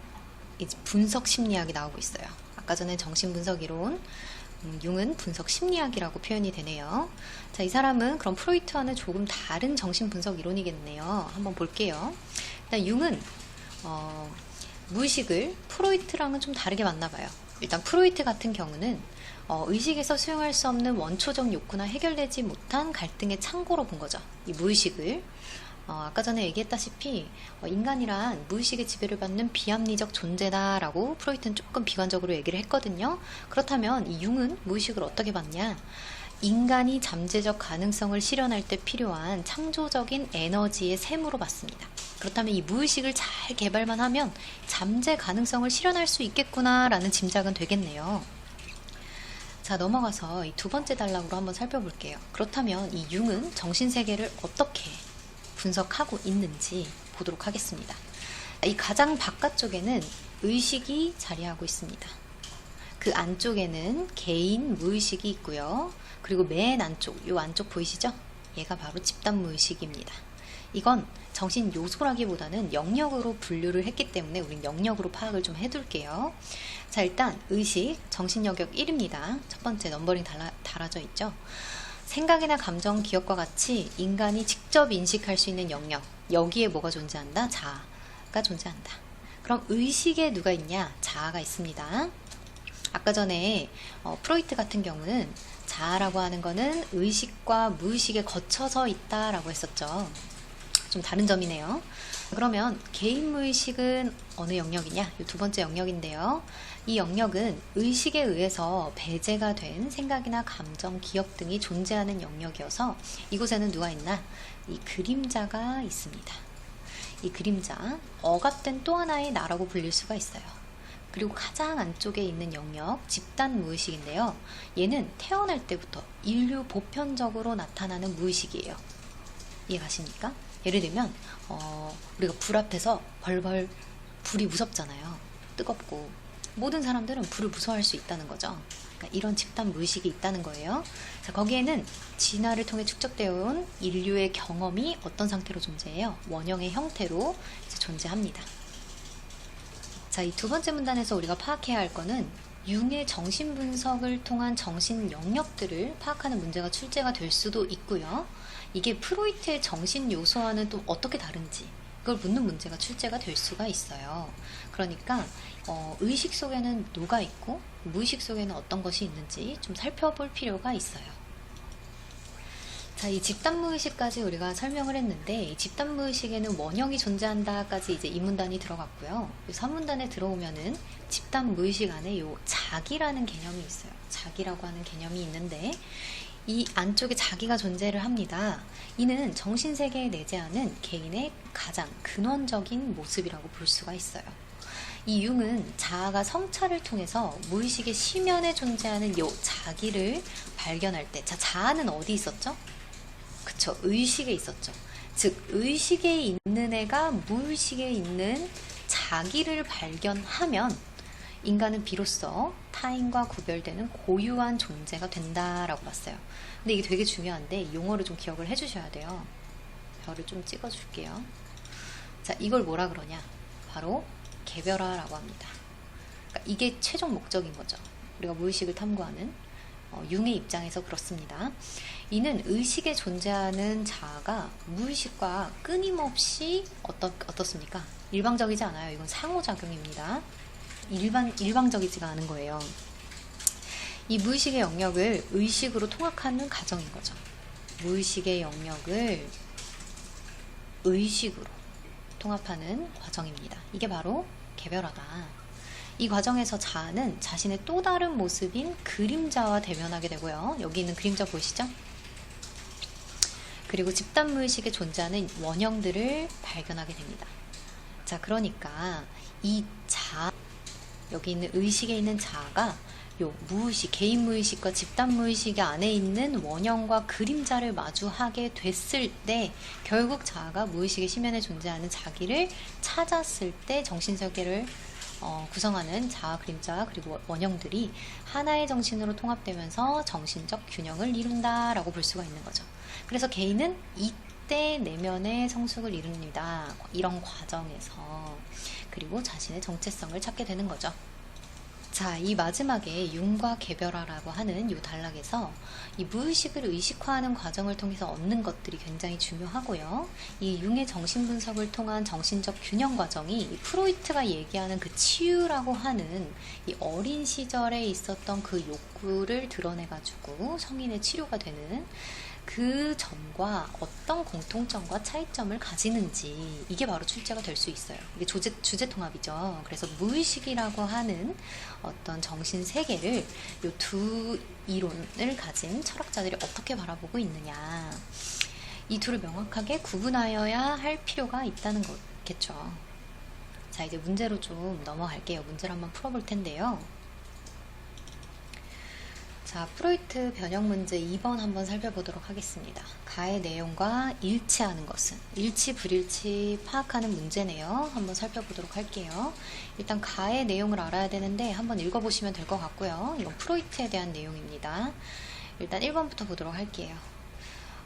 분석 심리학이 나오고 있어요. 아까 전에 정신분석 이론, 융은 분석 심리학이라고 표현이 되네요. 자, 이 사람은 그럼 프로이트와는 조금 다른 정신분석 이론이겠네요. 한번 볼게요. 일단 융은 무의식을 프로이트랑은 좀 다르게 만나봐요. 일단 프로이트 같은 경우는 의식에서 수용할 수 없는 원초적 욕구나 해결되지 못한 갈등의 창고로 본 거죠. 이 무의식을. 아까 전에 얘기했다시피 인간이란 무의식의 지배를 받는 비합리적 존재다라고 프로이트는 조금 비관적으로 얘기를 했거든요. 그렇다면 이 융은 무의식을 어떻게 봤냐? 인간이 잠재적 가능성을 실현할 때 필요한 창조적인 에너지의 셈으로 봤습니다. 그렇다면 이 무의식을 잘 개발만 하면 잠재 가능성을 실현할 수 있겠구나라는 짐작은 되겠네요. 자, 넘어가서 이 두 번째 단락으로 한번 살펴볼게요. 그렇다면 이 융은 정신세계를 어떻게 분석하고 있는지 보도록 하겠습니다. 이 가장 바깥쪽에는 의식이 자리하고 있습니다. 그 안쪽에는 개인 무의식이 있고요. 그리고 맨 안쪽, 요 안쪽 보이시죠? 얘가 바로 집단 무의식입니다. 이건 정신 요소라기보다는 영역으로 분류를 했기 때문에 우린 영역으로 파악을 좀 해둘게요. 자, 일단 의식, 정신 영역 1입니다. 첫 번째 넘버링 달아져 있죠. 생각이나 감정, 기억과 같이 인간이 직접 인식할 수 있는 영역, 여기에 뭐가 존재한다? 자아가 존재한다. 그럼 의식에 누가 있냐? 자아가 있습니다. 아까 전에 프로이트 같은 경우는 자아라고 하는 거는 의식과 무의식에 거쳐서 있다라고 했었죠. 좀 다른 점이네요. 그러면 개인 무의식은 어느 영역이냐? 이 두 번째 영역인데요. 이 영역은 의식에 의해서 배제가 된 생각이나 감정, 기억 등이 존재하는 영역이어서 이곳에는 누가 있나? 이 그림자가 있습니다. 이 그림자, 억압된 또 하나의 나라고 불릴 수가 있어요. 그리고 가장 안쪽에 있는 영역, 집단 무의식인데요. 얘는 태어날 때부터 인류 보편적으로 나타나는 무의식이에요. 이해가십니까? 예를 들면 우리가 불 앞에서 벌벌, 불이 무섭잖아요. 뜨겁고 모든 사람들은 불을 무서워할 수 있다는 거죠. 그러니까 이런 집단 무의식이 있다는 거예요. 자, 거기에는 진화를 통해 축적되어 온 인류의 경험이 어떤 상태로 존재해요? 원형의 형태로 이제 존재합니다. 자, 이 두 번째 문단에서 우리가 파악해야 할 거는 융의 정신 분석을 통한 정신 영역들을 파악하는 문제가 출제가 될 수도 있고요. 이게 프로이트의 정신 요소와는 또 어떻게 다른지 그걸 묻는 문제가 출제가 될 수가 있어요. 그러니까 의식 속에는 뭐가 있고 무의식 속에는 어떤 것이 있는지 좀 살펴볼 필요가 있어요. 자, 이 집단무의식까지 우리가 설명을 했는데 이 집단무의식에는 원형이 존재한다까지 이제 이 문단이 들어갔고요. 이 3문단에 들어오면은 집단무의식 안에 요 자기라는 개념이 있어요. 자기라고 하는 개념이 있는데 이 안쪽에 자기가 존재를 합니다. 이는 정신세계에 내재하는 개인의 가장 근원적인 모습이라고 볼 수가 있어요. 이 융은 자아가 성찰을 통해서 무의식의 심연에 존재하는 요 자기를 발견할 때, 자, 자아는 어디 있었죠? 그쵸, 의식에 있었죠. 즉 의식에 있는 애가 무의식에 있는 자기를 발견하면 인간은 비로소 타인과 구별되는 고유한 존재가 된다라고 봤어요. 근데 이게 되게 중요한데 용어를 좀 기억을 해주셔야 돼요. 별을 좀 찍어줄게요. 자, 이걸 뭐라 그러냐? 바로 개별화라고 합니다. 그러니까 이게 최종 목적인 거죠. 우리가 무의식을 탐구하는 융의 입장에서 그렇습니다. 이는 의식에 존재하는 자아가 무의식과 끊임없이 어떻습니까? 일방적이지 않아요. 이건 상호작용입니다. 일방적이지가 않은 거예요. 이 무의식의 영역을 의식으로 통합하는 과정인 거죠. 무의식의 영역을 의식으로 통합하는 과정입니다. 이게 바로 개별화다. 이 과정에서 자아는 자신의 또 다른 모습인 그림자와 대면하게 되고요. 여기 있는 그림자 보이시죠? 그리고 집단 무의식에 존재하는 원형들을 발견하게 됩니다. 자, 그러니까 이 자아, 여기 있는 의식에 있는 자아가 요 무의식, 개인 무의식과 집단 무의식 안에 있는 원형과 그림자를 마주하게 됐을 때 결국 자아가 무의식의 심연에 존재하는 자기를 찾았을 때 정신세계를 구성하는 자아, 그림자 그리고 원형들이 하나의 정신으로 통합되면서 정신적 균형을 이룬다라고 볼 수가 있는 거죠. 그래서 개인은 이때 내면의 성숙을 이룹니다. 이런 과정에서 그리고 자신의 정체성을 찾게 되는 거죠. 자, 이 마지막에 융과 개별화라고 하는 이 단락에서 이 무의식을 의식화하는 과정을 통해서 얻는 것들이 굉장히 중요하고요. 이 융의 정신분석을 통한 정신적 균형 과정이 이 프로이트가 얘기하는 그 치유라고 하는 이 어린 시절에 있었던 그 욕구를 드러내가지고 성인의 치료가 되는 그 점과 어떤 공통점과 차이점을 가지는지 이게 바로 출제가 될 수 있어요. 이게 주제 통합이죠. 그래서 무의식이라고 하는 어떤 정신 세계를 이 두 이론을 가진 철학자들이 어떻게 바라보고 있느냐, 이 둘을 명확하게 구분하여야 할 필요가 있다는 거겠죠. 자, 이제 문제로 좀 넘어갈게요. 문제를 한번 풀어볼 텐데요. 자, 프로이트 변형 문제 2번 한번 살펴보도록 하겠습니다. 가의 내용과 일치하는 것은? 일치, 불일치 파악하는 문제네요. 한번 살펴보도록 할게요. 일단 가의 내용을 알아야 되는데 한번 읽어보시면 될 것 같고요. 이건 프로이트에 대한 내용입니다. 일단 1번부터 보도록 할게요.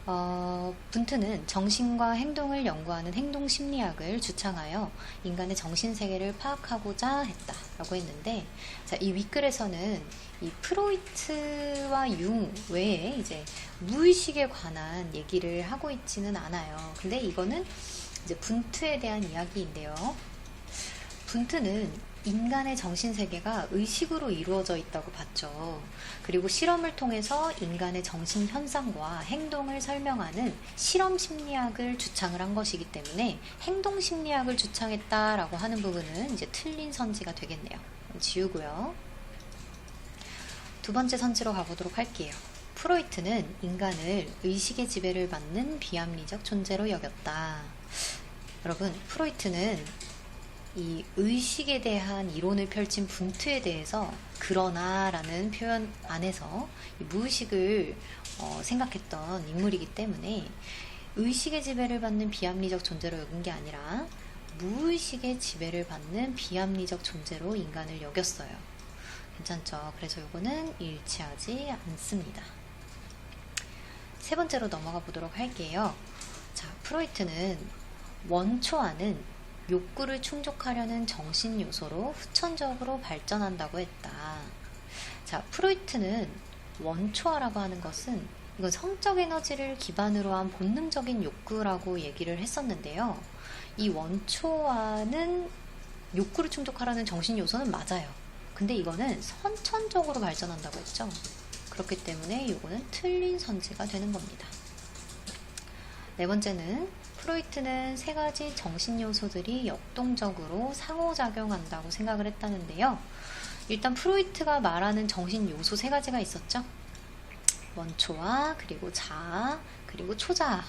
분트는 정신과 행동을 연구하는 행동심리학을 주창하여 인간의 정신세계를 파악하고자 했다라고 했는데, 자, 이 윗글에서는 이 프로이트와 융 외에 이제 무의식에 관한 얘기를 하고 있지는 않아요. 근데 이거는 이제 분트에 대한 이야기인데요. 분트는 인간의 정신세계가 의식으로 이루어져 있다고 봤죠. 그리고 실험을 통해서 인간의 정신 현상과 행동을 설명하는 실험 심리학을 주창을 한 것이기 때문에 행동 심리학을 주창했다라고 하는 부분은 이제 틀린 선지가 되겠네요. 지우고요. 두 번째 선지로 가보도록 할게요. 프로이트는 인간을 의식의 지배를 받는 비합리적 존재로 여겼다. 여러분, 프로이트는 이 의식에 대한 이론을 펼친 분트에 대해서 그러나 라는 표현 안에서 무의식을 생각했던 인물이기 때문에 의식의 지배를 받는 비합리적 존재로 여긴 게 아니라 무의식의 지배를 받는 비합리적 존재로 인간을 여겼어요. 괜찮죠? 그래서 요거는 일치하지 않습니다. 세 번째로 넘어가 보도록 할게요. 자, 프로이트는 원초아는 욕구를 충족하려는 정신 요소로 후천적으로 발전한다고 했다. 자, 프로이트는 원초아라고 하는 것은 이건 성적 에너지를 기반으로 한 본능적인 욕구라고 얘기를 했었는데요. 이 원초아는 욕구를 충족하려는 정신 요소는 맞아요. 근데 이거는 선천적으로 발전한다고 했죠. 그렇기 때문에 이거는 틀린 선지가 되는 겁니다. 네 번째는 프로이트는 세 가지 정신 요소들이 역동적으로 상호작용한다고 생각을 했다는데요. 일단 프로이트가 말하는 정신 요소 세 가지가 있었죠. 원초아, 그리고 자아, 그리고 초자아.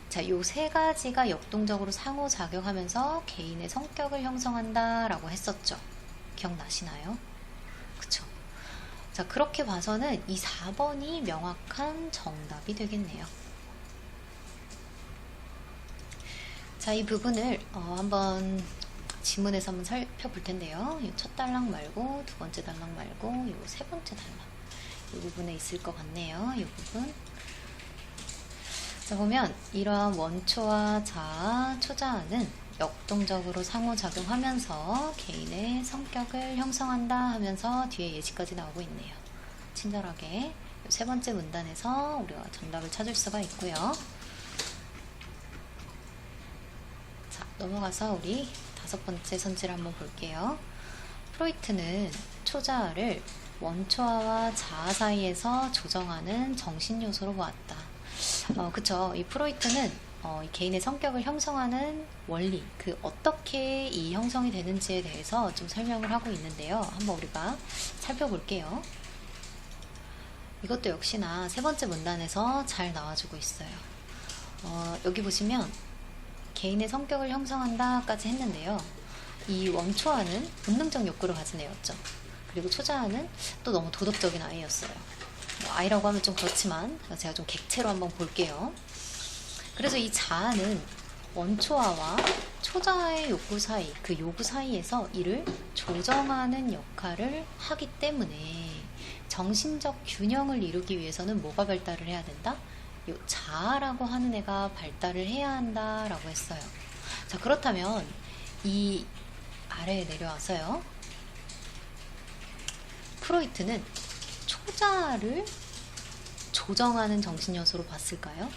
자, 요 세 가지가 역동적으로 상호작용하면서 개인의 성격을 형성한다라고 했었죠. 기억나시나요? 그쵸? 자, 그렇게 봐서는 이 4번이 명확한 정답이 되겠네요. 자, 이 부분을 한번 지문에서 한번 살펴볼 텐데요. 이 첫 단락 말고 두 번째 단락 말고 이 세 번째 단락 이 부분에 있을 것 같네요. 이 부분. 자, 보면 이러한 원초와 자아, 초자아는 역동적으로 상호작용하면서 개인의 성격을 형성한다 하면서 뒤에 예시까지 나오고 있네요. 친절하게 세 번째 문단에서 우리가 정답을 찾을 수가 있고요. 자, 넘어가서 우리 다섯 번째 선지를 한번 볼게요. 프로이트는 초자아를 원초아와 자아 사이에서 조정하는 정신요소로 보았다. 그쵸. 이 프로이트는 이 개인의 성격을 형성하는 원리, 그 어떻게 이 형성이 되는지에 대해서 좀 설명을 하고 있는데요. 한번 우리가 살펴볼게요. 이것도 역시나 세 번째 문단에서 잘 나와주고 있어요. 여기 보시면 개인의 성격을 형성한다까지 했는데요. 이 원초아는 본능적 욕구를 가진 애였죠. 그리고 초자아는 또 너무 도덕적인 아이였어요. 아이라고 하면 좀 그렇지만 제가 좀 객체로 한번 볼게요. 그래서 이 자아는 원초아와 초자아의 욕구 사이, 그 요구 사이에서 이를 조정하는 역할을 하기 때문에 정신적 균형을 이루기 위해서는 뭐가 발달을 해야 된다? 요 자아라고 하는 애가 발달을 해야 한다라고 했어요. 자, 그렇다면 이 아래에 내려와서요. 프로이트는 초자아를 조정하는 정신요소로 봤을까요?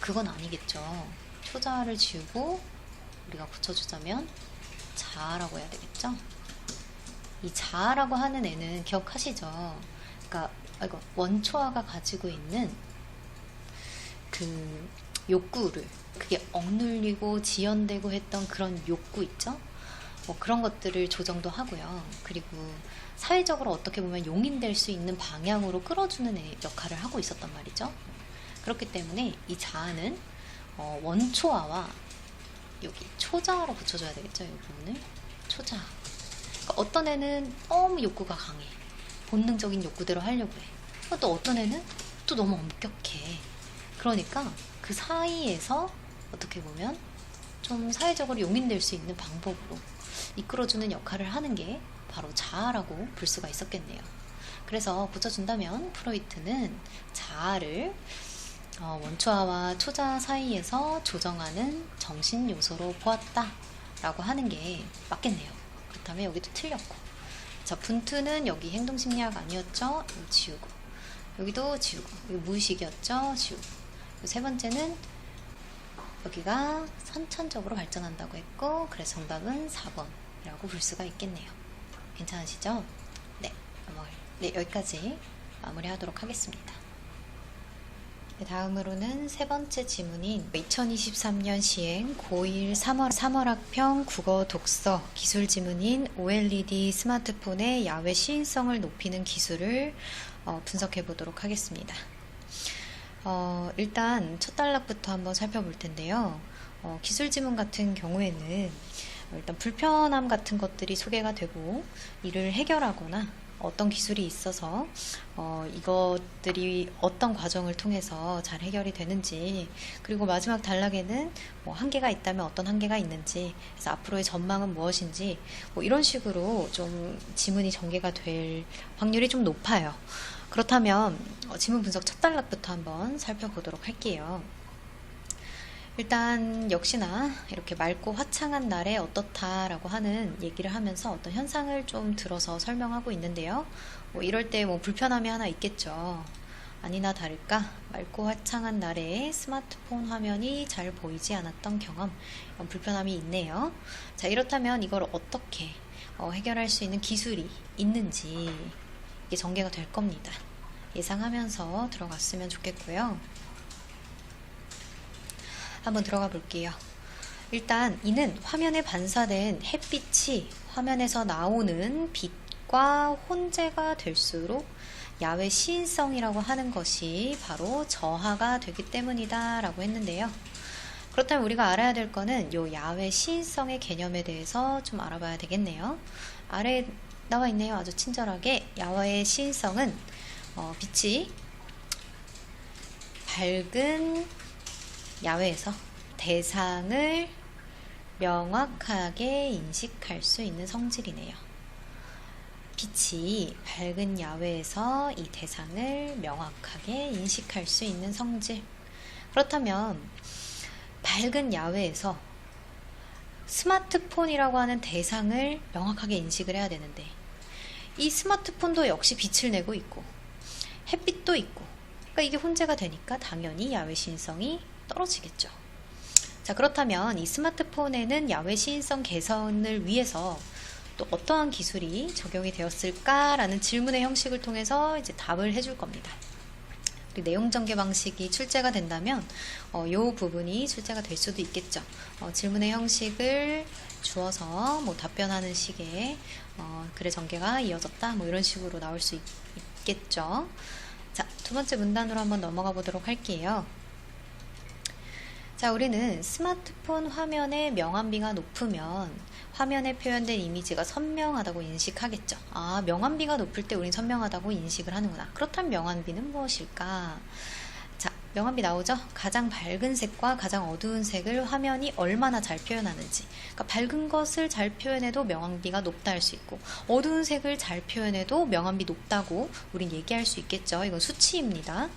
그건 아니겠죠. 초자아를 지우고 우리가 붙여주자면 자아라고 해야 되겠죠? 이 자아라고 하는 애는 기억하시죠? 그러니까 원초아가 가지고 있는 그 욕구를, 그게 억눌리고 지연되고 했던 그런 욕구 있죠? 그런 것들을 조정도 하고요. 그리고 사회적으로 어떻게 보면 용인될 수 있는 방향으로 끌어주는 역할을 하고 있었단 말이죠. 그렇기 때문에 이 자아는 원초아와 여기 초자아로 붙여줘야 되겠죠. 이 부분을 초자아. 그러니까 어떤 애는 너무 욕구가 강해, 본능적인 욕구대로 하려고 해. 또 어떤 애는 또 너무 엄격해. 그러니까 그 사이에서 어떻게 보면 좀 사회적으로 용인될 수 있는 방법으로 이끌어주는 역할을 하는 게 바로 자아라고 볼 수가 있었겠네요. 그래서 붙여준다면 프로이트는 자아를 원초아와 초자 사이에서 조정하는 정신 요소로 보았다 라고 하는 게 맞겠네요. 그렇다면 여기도 틀렸고, 자, 분투는 여기 행동심리학 아니었죠? 이거 지우고, 여기도 지우고, 여기 무의식이었죠? 지우고, 세 번째는 여기가 선천적으로 발전한다고 했고, 그래서 정답은 4번이라고 볼 수가 있겠네요. 괜찮으시죠? 네, 여기까지 마무리하도록 하겠습니다. 네, 다음으로는 세 번째 지문인 2023년 시행 고1 3월 학평 국어 독서 기술 지문인 OLED 스마트폰의 야외 시인성을 높이는 기술을 분석해 보도록 하겠습니다. 일단 첫 단락부터 한번 살펴볼 텐데요. 기술 지문 같은 경우에는 일단 불편함 같은 것들이 소개가 되고, 이를 해결하거나 어떤 기술이 있어서 이것들이 어떤 과정을 통해서 잘 해결이 되는지, 그리고 마지막 단락에는 뭐 한계가 있다면 어떤 한계가 있는지, 그래서 앞으로의 전망은 무엇인지, 뭐 이런 식으로 좀 지문이 전개가 될 확률이 좀 높아요. 그렇다면 지문 분석 첫 단락부터 한번 살펴보도록 할게요. 일단 역시나 이렇게 맑고 화창한 날에 어떻다라고 하는 얘기를 하면서 어떤 현상을 좀 들어서 설명하고 있는데요. 뭐 이럴 때 뭐 불편함이 하나 있겠죠. 아니나 다를까 맑고 화창한 날에 스마트폰 화면이 잘 보이지 않았던 경험, 이런 불편함이 있네요. 자, 이렇다면 이걸 어떻게 해결할 수 있는 기술이 있는지 이게 전개가 될 겁니다. 예상하면서 들어갔으면 좋겠고요. 한번 들어가 볼게요. 일단 이는 화면에 반사된 햇빛이 화면에서 나오는 빛과 혼재가 될수록 야외 시인성이라고 하는 것이 바로 저하가 되기 때문이다 라고 했는데요. 그렇다면 우리가 알아야 될 거는 이 야외 시인성의 개념에 대해서 좀 알아봐야 되겠네요. 아래에 나와 있네요. 아주 친절하게. 야외의 시인성은 빛이 밝은 야외에서 대상을 명확하게 인식할 수 있는 성질이네요. 빛이 밝은 야외에서 이 대상을 명확하게 인식할 수 있는 성질. 그렇다면 밝은 야외에서 스마트폰이라고 하는 대상을 명확하게 인식을 해야 되는데, 이 스마트폰도 역시 빛을 내고 있고 햇빛도 있고, 그러니까 이게 혼재가 되니까 당연히 야외 시인성이 떨어지겠죠. 자, 그렇다면 이 스마트폰에는 야외 시인성 개선을 위해서 또 어떠한 기술이 적용이 되었을까라는 질문의 형식을 통해서 이제 답을 해줄 겁니다. 그리고 내용 전개 방식이 출제가 된다면 이 부분이 출제가 될 수도 있겠죠. 질문의 형식을 주어서 뭐 답변하는 식의 글의 전개가 이어졌다, 뭐 이런 식으로 나올 수 있겠죠. 자, 두 번째 문단으로 한번 넘어가 보도록 할게요. 자, 우리는 스마트폰 화면의 명암비가 높으면 화면에 표현된 이미지가 선명하다고 인식하겠죠. 아, 명암비가 높을 때 우린 선명하다고 인식을 하는구나. 그렇다면 명암비는 무엇일까? 자, 명암비 나오죠? 가장 밝은 색과 가장 어두운 색을 화면이 얼마나 잘 표현하는지. 그러니까 밝은 것을 잘 표현해도 명암비가 높다 할 수 있고, 어두운 색을 잘 표현해도 명암비 높다고 우린 얘기할 수 있겠죠. 이건 수치입니다.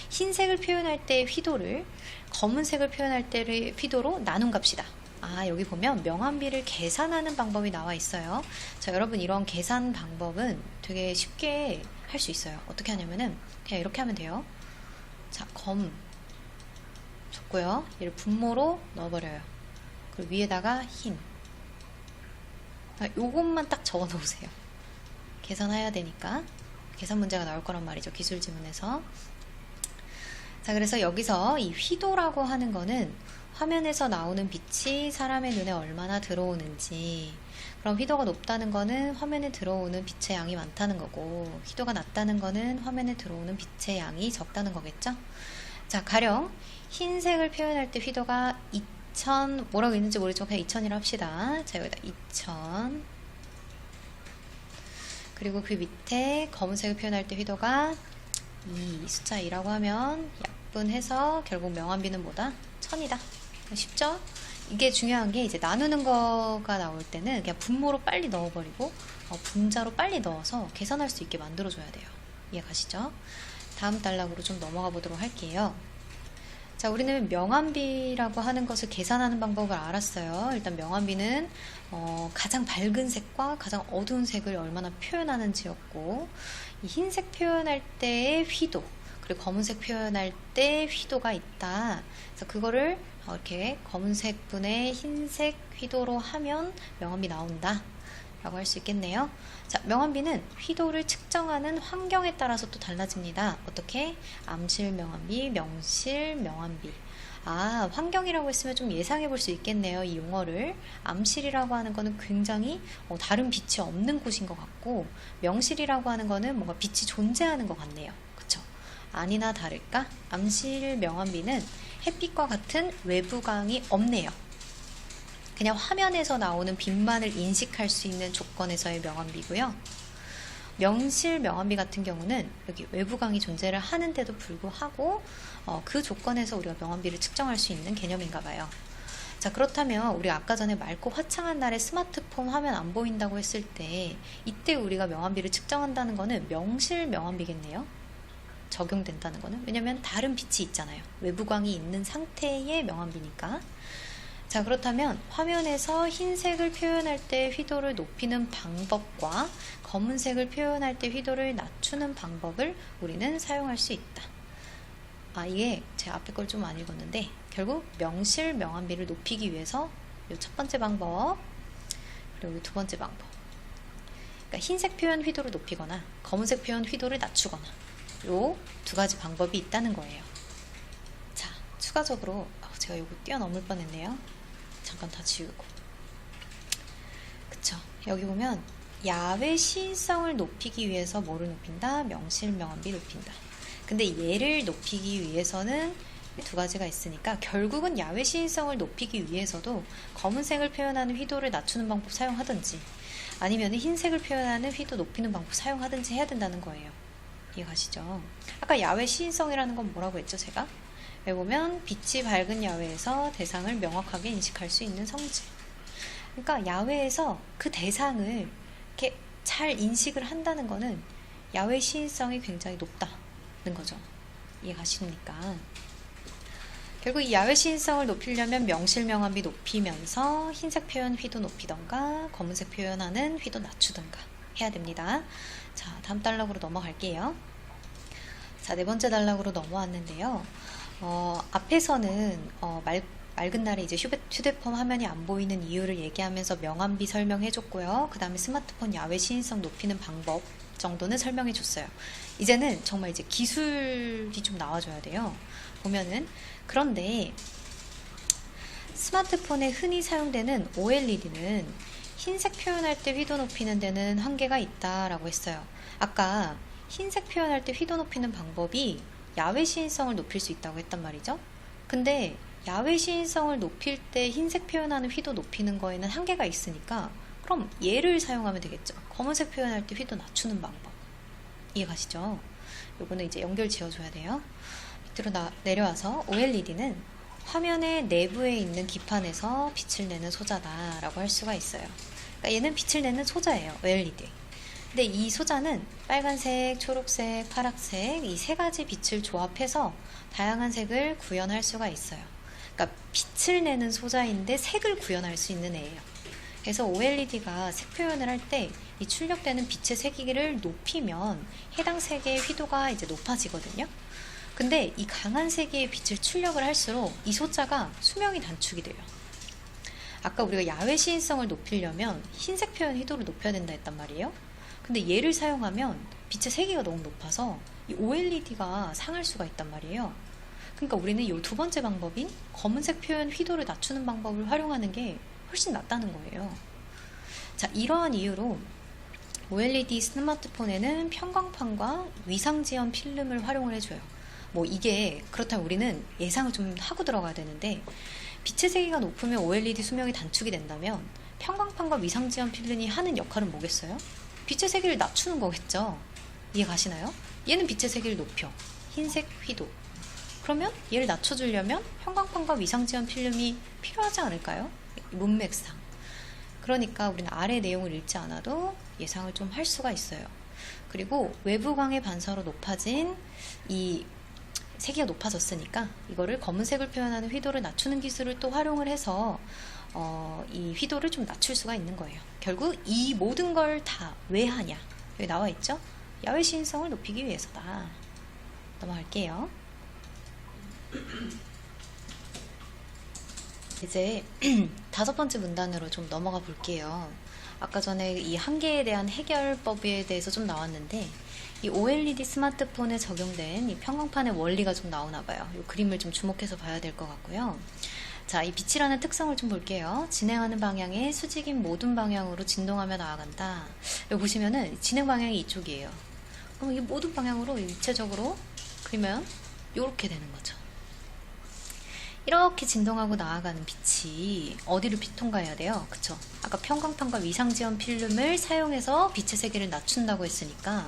흰색을 표현할 때 휘도를, 검은색을 표현할 때의 휘도로 나눈 값이다. 아, 여기 보면 명암비를 계산하는 방법이 나와 있어요. 자, 여러분 이런 계산 방법은 되게 쉽게 할 수 있어요. 어떻게 하냐면은 그냥 이렇게 하면 돼요. 자, 검 줬고요. 얘를 분모로 넣어버려요. 그리고 위에다가 흰. 요것만 딱 적어 놓으세요. 계산해야 되니까. 계산 문제가 나올 거란 말이죠. 기술 지문에서. 자, 그래서 여기서 이 휘도라고 하는 거는 화면에서 나오는 빛이 사람의 눈에 얼마나 들어오는지, 그럼 휘도가 높다는 거는 화면에 들어오는 빛의 양이 많다는 거고, 휘도가 낮다는 거는 화면에 들어오는 빛의 양이 적다는 거겠죠? 자, 가령 흰색을 표현할 때 휘도가 2000, 뭐라고 있는지 모르지만 그냥 2000이라 합시다. 자, 여기다 2000. 그리고 그 밑에 검은색을 표현할 때 휘도가 2, 숫자 2라고 하면 약분해서 결국 명암비는 뭐다? 1000이다. 쉽죠? 이게 중요한 게 이제 나누는 거가 나올 때는 그냥 분모로 빨리 넣어버리고 분자로 빨리 넣어서 계산할 수 있게 만들어줘야 돼요. 이해 가시죠? 다음 단락으로 좀 넘어가 보도록 할게요. 자, 우리는 명암비라고 하는 것을 계산하는 방법을 알았어요. 일단 명암비는 가장 밝은 색과 가장 어두운 색을 얼마나 표현하는지였고, 이 흰색 표현할 때의 휘도, 그리고 검은색 표현할 때 휘도가 있다. 그래서 그거를 이렇게 검은색 분의 흰색 휘도로 하면 명암비 나온다 라고 할 수 있겠네요. 자, 명암비는 휘도를 측정하는 환경에 따라서 또 달라집니다. 어떻게? 암실 명암비, 명실 명암비. 아, 환경이라고 했으면 좀 예상해 볼 수 있겠네요. 이 용어를. 암실이라고 하는 거는 굉장히 다른 빛이 없는 곳인 것 같고, 명실이라고 하는 거는 뭔가 빛이 존재하는 것 같네요. 그쵸? 아니나 다를까? 암실 명암비는 햇빛과 같은 외부광이 없네요. 그냥 화면에서 나오는 빛만을 인식할 수 있는 조건에서의 명암비고요. 명실 명암비 같은 경우는 여기 외부광이 존재를 하는데도 불구하고 그 조건에서 우리가 명암비를 측정할 수 있는 개념인가 봐요. 자, 그렇다면 우리가 아까 전에 맑고 화창한 날에 스마트폰 화면 안 보인다고 했을 때 이때 우리가 명암비를 측정한다는 거는 명실 명암비겠네요. 적용된다는 거는. 왜냐면 다른 빛이 있잖아요. 외부광이 있는 상태의 명암비니까. 자, 그렇다면 화면에서 흰색을 표현할 때 휘도를 높이는 방법과 검은색을 표현할 때 휘도를 낮추는 방법을 우리는 사용할 수 있다. 아, 이게 제 앞에 걸 좀 안 읽었는데 결국 명실 명암비를 높이기 위해서 이 첫 번째 방법, 그리고 이 두 번째 방법, 그러니까 흰색 표현 휘도를 높이거나 검은색 표현 휘도를 낮추거나 요 두 가지 방법이 있다는 거예요. 자, 추가적으로 제가 이거 뛰어넘을 뻔했네요. 잠깐 다 지우고. 그쵸? 여기 보면 야외 시인성을 높이기 위해서 뭐를 높인다? 명실 명암비 높인다. 근데 얘를 높이기 위해서는 두 가지가 있으니까 결국은 야외 시인성을 높이기 위해서도 검은색을 표현하는 휘도를 낮추는 방법 사용하든지 아니면 흰색을 표현하는 휘도 높이는 방법 사용하든지 해야 된다는 거예요. 이해가시죠? 아까 야외 시인성이라는 건 뭐라고 했죠, 제가? 여기 보면 빛이 밝은 야외에서 대상을 명확하게 인식할 수 있는 성질. 그러니까 야외에서 그 대상을 이렇게 잘 인식을 한다는 거는 야외 시인성이 굉장히 높다는 거죠. 이해가십니까? 결국 이 야외 시인성을 높이려면 명실 명암비 높이면서 흰색 표현 휘도 높이던가 검은색 표현하는 휘도 낮추던가 해야 됩니다. 자, 다음 단락으로 넘어갈게요. 자, 네 번째 단락으로 넘어왔는데요. 앞에서는 맑은 날에 이제 휴대폰 화면이 안 보이는 이유를 얘기하면서 명암비 설명해줬고요. 그 다음에 스마트폰 야외 시인성 높이는 방법 정도는 설명해줬어요. 이제는 정말 이제 기술이 좀 나와줘야 돼요. 보면은 그런데 스마트폰에 흔히 사용되는 OLED는 흰색 표현할 때 휘도 높이는 데는 한계가 있다라고 했어요. 아까 흰색 표현할 때 휘도 높이는 방법이 야외 시인성을 높일 수 있다고 했단 말이죠. 근데 야외 시인성을 높일 때 흰색 표현하는 휘도 높이는 거에는 한계가 있으니까 그럼 얘를 사용하면 되겠죠. 검은색 표현할 때 휘도 낮추는 방법. 이해가시죠? 요거는 이제 연결 지어줘야 돼요. 밑으로 내려와서 OLED는 화면의 내부에 있는 기판에서 빛을 내는 소자다라고 할 수가 있어요. 그러니까 얘는 빛을 내는 소자예요. OLED. 근데 이 소자는 빨간색, 초록색, 파란색 이 세 가지 빛을 조합해서 다양한 색을 구현할 수가 있어요. 그러니까 빛을 내는 소자인데 색을 구현할 수 있는 애예요. 그래서 OLED가 색 표현을 할 때 이 출력되는 빛의 세기를 높이면 해당 색의 휘도가 이제 높아지거든요. 근데 이 강한 세기의 빛을 출력을 할수록 이 소자가 수명이 단축이 돼요. 아까 우리가 야외 시인성을 높이려면 흰색 표현 휘도를 높여야 된다 했단 말이에요. 근데 얘를 사용하면 빛의 세기가 너무 높아서 이 OLED가 상할 수가 있단 말이에요. 그러니까 우리는 이 두 번째 방법인 검은색 표현 휘도를 낮추는 방법을 활용하는 게 훨씬 낫다는 거예요. 자, 이러한 이유로 OLED 스마트폰에는 편광판과 위상지연 필름을 활용을 해줘요. 뭐 이게 그렇다면 우리는 예상을 좀 하고 들어가야 되는데 빛의 세기가 높으면 OLED 수명이 단축이 된다면 편광판과 위상지연 필름이 하는 역할은 뭐겠어요? 빛의 세기를 낮추는 거겠죠. 이해 가시나요? 얘는 빛의 세기를 높여. 흰색 휘도. 그러면 얘를 낮춰주려면 편광판과 위상지연 필름이 필요하지 않을까요? 문맥상. 그러니까 우리는 아래 내용을 읽지 않아도 예상을 좀 할 수가 있어요. 그리고 외부광의 반사로 높아진 이 세기가 높아졌으니까 이거를 검은색을 표현하는 휘도를 낮추는 기술을 또 활용을 해서 이 휘도를 좀 낮출 수가 있는 거예요. 결국 이 모든 걸 다 왜 하냐? 여기 나와 있죠? 야외 시인성을 높이기 위해서다. 넘어갈게요. 이제 5번째 문단으로 좀 넘어가 볼게요. 아까 전에 이 한계에 대한 해결법에 대해서 좀 나왔는데 이 OLED 스마트폰에 적용된 이 평광판의 원리가 좀 나오나 봐요. 이 그림을 좀 주목해서 봐야 될 것 같고요. 자, 이 빛이라는 특성을 좀 볼게요. 진행하는 방향에 수직인 모든 방향으로 진동하며 나아간다. 여기 보시면은 진행 방향이 이쪽이에요. 그럼 이게 모든 방향으로 입체적으로 그리면 이렇게 되는 거죠. 이렇게 진동하고 나아가는 빛이 어디를 통과해야 돼요? 그쵸? 아까 평광판과 위상지원 필름을 사용해서 빛의 세기를 낮춘다고 했으니까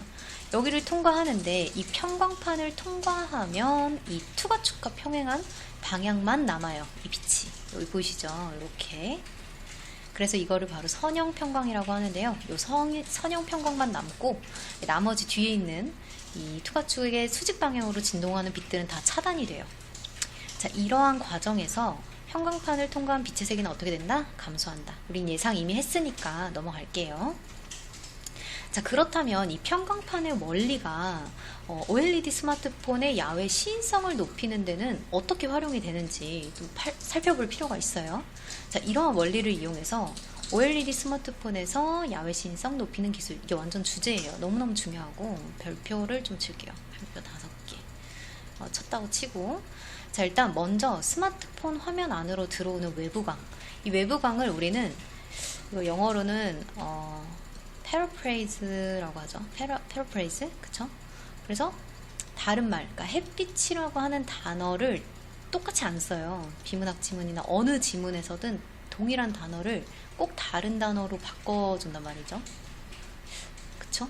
여기를 통과하는데 이 평광판을 통과하면 이 투과축과 평행한 방향만 남아요. 이 빛이. 여기 보이시죠? 이렇게. 그래서 이거를 바로 선형평광이라고 하는데요. 이 선형평광만 남고 나머지 뒤에 있는 이 투과축의 수직 방향으로 진동하는 빛들은 다 차단이 돼요. 자, 이러한 과정에서 평광판을 통과한 빛의 세기는 어떻게 된다? 감소한다. 우린 예상 이미 했으니까 넘어갈게요. 자, 그렇다면 이 평광판의 원리가 OLED 스마트폰의 야외 시인성을 높이는 데는 어떻게 활용이 되는지 좀 살펴볼 필요가 있어요. 자, 이러한 원리를 이용해서 OLED 스마트폰에서 야외 시인성 높이는 기술, 이게 완전 주제예요. 너무너무 중요하고 별표를 좀 칠게요. 별표 5개 쳤다고 치고, 자, 일단 먼저 스마트폰 화면 안으로 들어오는 외부광, 이 외부광을 우리는 이거 영어로는 paraphras라고 하죠. paraphrase, 그쵸? 그래서 다른 말, 그러니까 햇빛이라고 하는 단어를 똑같이 안 써요. 비문학 지문이나 어느 지문에서든 동일한 단어를 꼭 다른 단어로 바꿔준단 말이죠. 그쵸?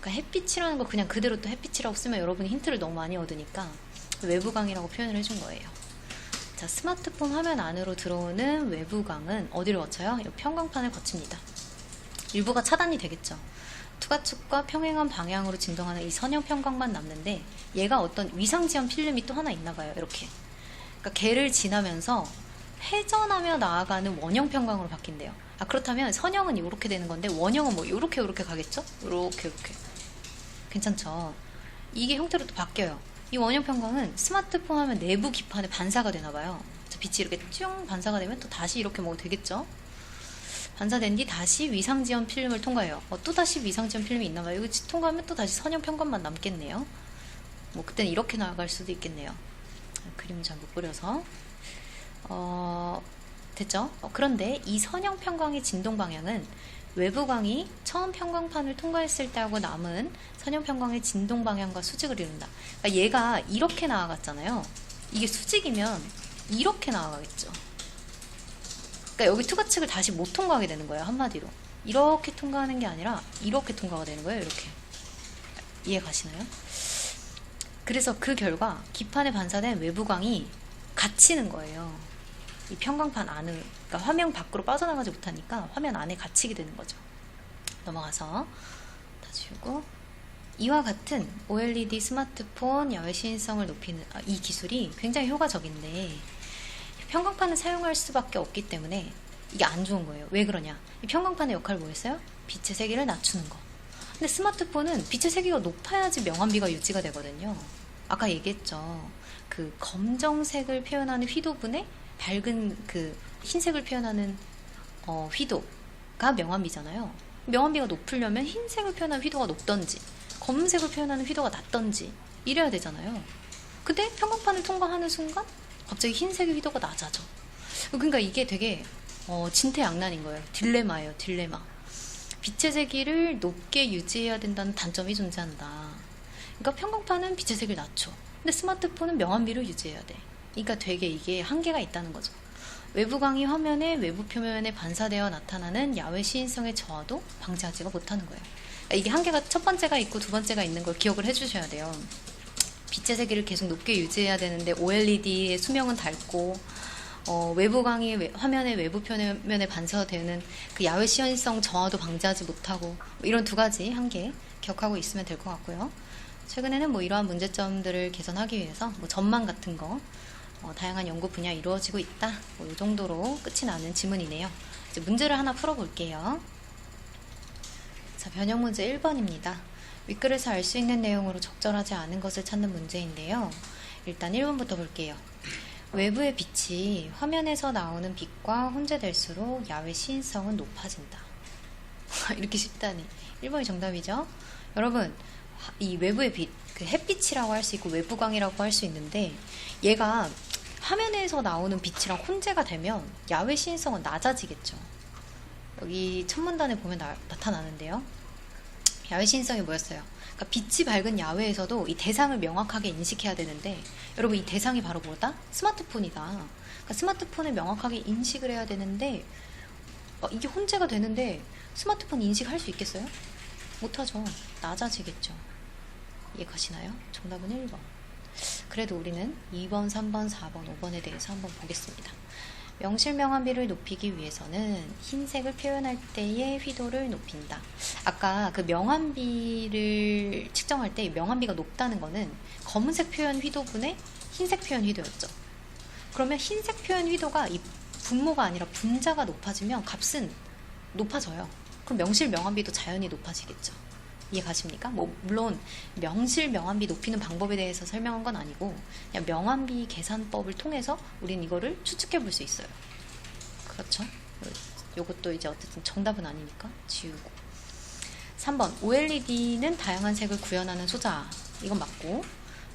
그러니까 햇빛이라는 거 그냥 그대로 또 햇빛이라고 쓰면 여러분이 힌트를 너무 많이 얻으니까 외부광이라고 표현을 해준 거예요. 자, 스마트폰 화면 안으로 들어오는 외부광은 어디를 거쳐요? 이 평광판을 거칩니다. 일부가 차단이 되겠죠. 투과축과 평행한 방향으로 진동하는 이 선형 평광만 남는데 얘가 어떤 위상지연 필름이 또 하나 있나 봐요. 이렇게. 그러니까 걔를 지나면서 회전하며 나아가는 원형 평광으로 바뀐대요. 아, 그렇다면 선형은 이렇게 되는 건데 원형은 뭐 이렇게 가겠죠? 이렇게. 괜찮죠? 이게 형태로 또 바뀌어요. 이 원형 평광은 스마트폰 화면 내부 기판에 반사가 되나 봐요. 빛이 이렇게 쭉 반사가 되면 또 다시 이렇게 먹어도 되겠죠? 반사된 뒤 다시 위상지연 필름을 통과해요. 또 다시 위상지연 필름이 있나 봐요. 이거 통과하면 또 다시 선형 평광만 남겠네요. 뭐 그때는 이렇게 나아갈 수도 있겠네요. 그림을 잘 못 그려서. 됐죠? 그런데 이 선형 평광의 진동 방향은 외부광이 처음 평광판을 통과했을 때하고 남은 선형 평광의 진동 방향과 수직을 이룬다. 그러니까 얘가 이렇게 나아갔잖아요. 이게 수직이면 이렇게 나아가겠죠. 그러니까 여기 투과측을 다시 못 통과하게 되는 거예요. 한마디로. 이렇게 통과하는 게 아니라 이렇게 통과가 되는 거예요. 이렇게. 이해 가시나요? 그래서 그 결과 기판에 반사된 외부광이 갇히는 거예요. 이 평광판 안을, 그러니까 화면 밖으로 빠져나가지 못하니까 화면 안에 갇히게 되는 거죠. 넘어가서 다 지우고, 이와 같은 OLED 스마트폰 야외 시인성을 높이는 이 기술이 굉장히 효과적인데 평광판을 사용할 수밖에 없기 때문에 이게 안 좋은 거예요. 왜 그러냐? 이 평광판의 역할을 뭐였어요? 빛의 세기를 낮추는 거. 근데 스마트폰은 빛의 세기가 높아야지 명암비가 유지가 되거든요. 아까 얘기했죠. 그 검정색을 표현하는 휘도분에 밝은 그 흰색을 표현하는 휘도가 명암비잖아요. 명암비가 높으려면 흰색을 표현하는 휘도가 높던지 검은색을 표현하는 휘도가 낮던지 이래야 되잖아요. 근데 평광판을 통과하는 순간 갑자기 흰색의 휘도가 낮아져. 그러니까 이게 되게 진퇴양난인 거예요. 딜레마예요. 딜레마. 빛의 세기를 높게 유지해야 된다는 단점이 존재한다. 그러니까 평광판은 빛의 세기를 낮춰. 근데 스마트폰은 명암비를 유지해야 돼. 그러니까 되게 이게 한계가 있다는 거죠. 외부광이 화면의 외부 표면에 반사되어 나타나는 야외 시인성의 저하도 방지하지가 못하는 거예요. 그러니까 이게 한계가 첫 번째가 있고 두 번째가 있는 걸 기억을 해주셔야 돼요. 빛의 세기를 계속 높게 유지해야 되는데 OLED의 수명은 닳고 외부광이 화면의 외부 표면에 반사되는 그 야외 시인성 저하도 방지하지 못하고 이런 두 가지 한계 기억하고 있으면 될 것 같고요. 최근에는 뭐 이러한 문제점들을 개선하기 위해서 뭐 전망 같은 거 다양한 연구 분야 이루어지고 있다. 뭐 이 정도로 끝이 나는 지문이네요. 이제 문제를 하나 풀어볼게요. 자, 변형 문제 1번입니다. 윗글에서 알 수 있는 내용으로 적절하지 않은 것을 찾는 문제인데요. 일단 1번부터 볼게요. 외부의 빛이 화면에서 나오는 빛과 혼재될수록 야외 시인성은 높아진다. 이렇게 쉽다니. 1번이 정답이죠. 여러분, 이 외부의 빛, 그 햇빛이라고 할 수 있고 외부광이라고 할 수 있는데 얘가 화면에서 나오는 빛이랑 혼재가 되면 야외 시인성은 낮아지겠죠. 여기 첫 문단에 보면 나타나는데요. 야외 시인성이 뭐였어요? 그러니까 빛이 밝은 야외에서도 이 대상을 명확하게 인식해야 되는데 여러분 이 대상이 바로 뭐다? 스마트폰이다. 그러니까 스마트폰을 명확하게 인식을 해야 되는데 이게 혼재가 되는데 스마트폰 인식할 수 있겠어요? 못하죠. 낮아지겠죠. 이해 가시나요? 정답은 1번. 그래도 우리는 2번, 3번, 4번, 5번에 대해서 한번 보겠습니다. 명실명암비를 높이기 위해서는 흰색을 표현할 때의 휘도를 높인다. 아까 그 명암비를 측정할 때 명암비가 높다는 거는 검은색 표현 휘도분의 흰색 표현 휘도였죠. 그러면 흰색 표현 휘도가 이 분모가 아니라 분자가 높아지면 값은 높아져요. 그럼 명실명암비도 자연히 높아지겠죠. 이해 가십니까? 뭐 물론 명실명암비 높이는 방법에 대해서 설명한 건 아니고 그냥 명암비 계산법을 통해서 우린 이거를 추측해 볼 수 있어요. 그렇죠? 요것도 이제 어쨌든 정답은 아니니까 지우고. 3번 OLED는 다양한 색을 구현하는 소자. 이건 맞고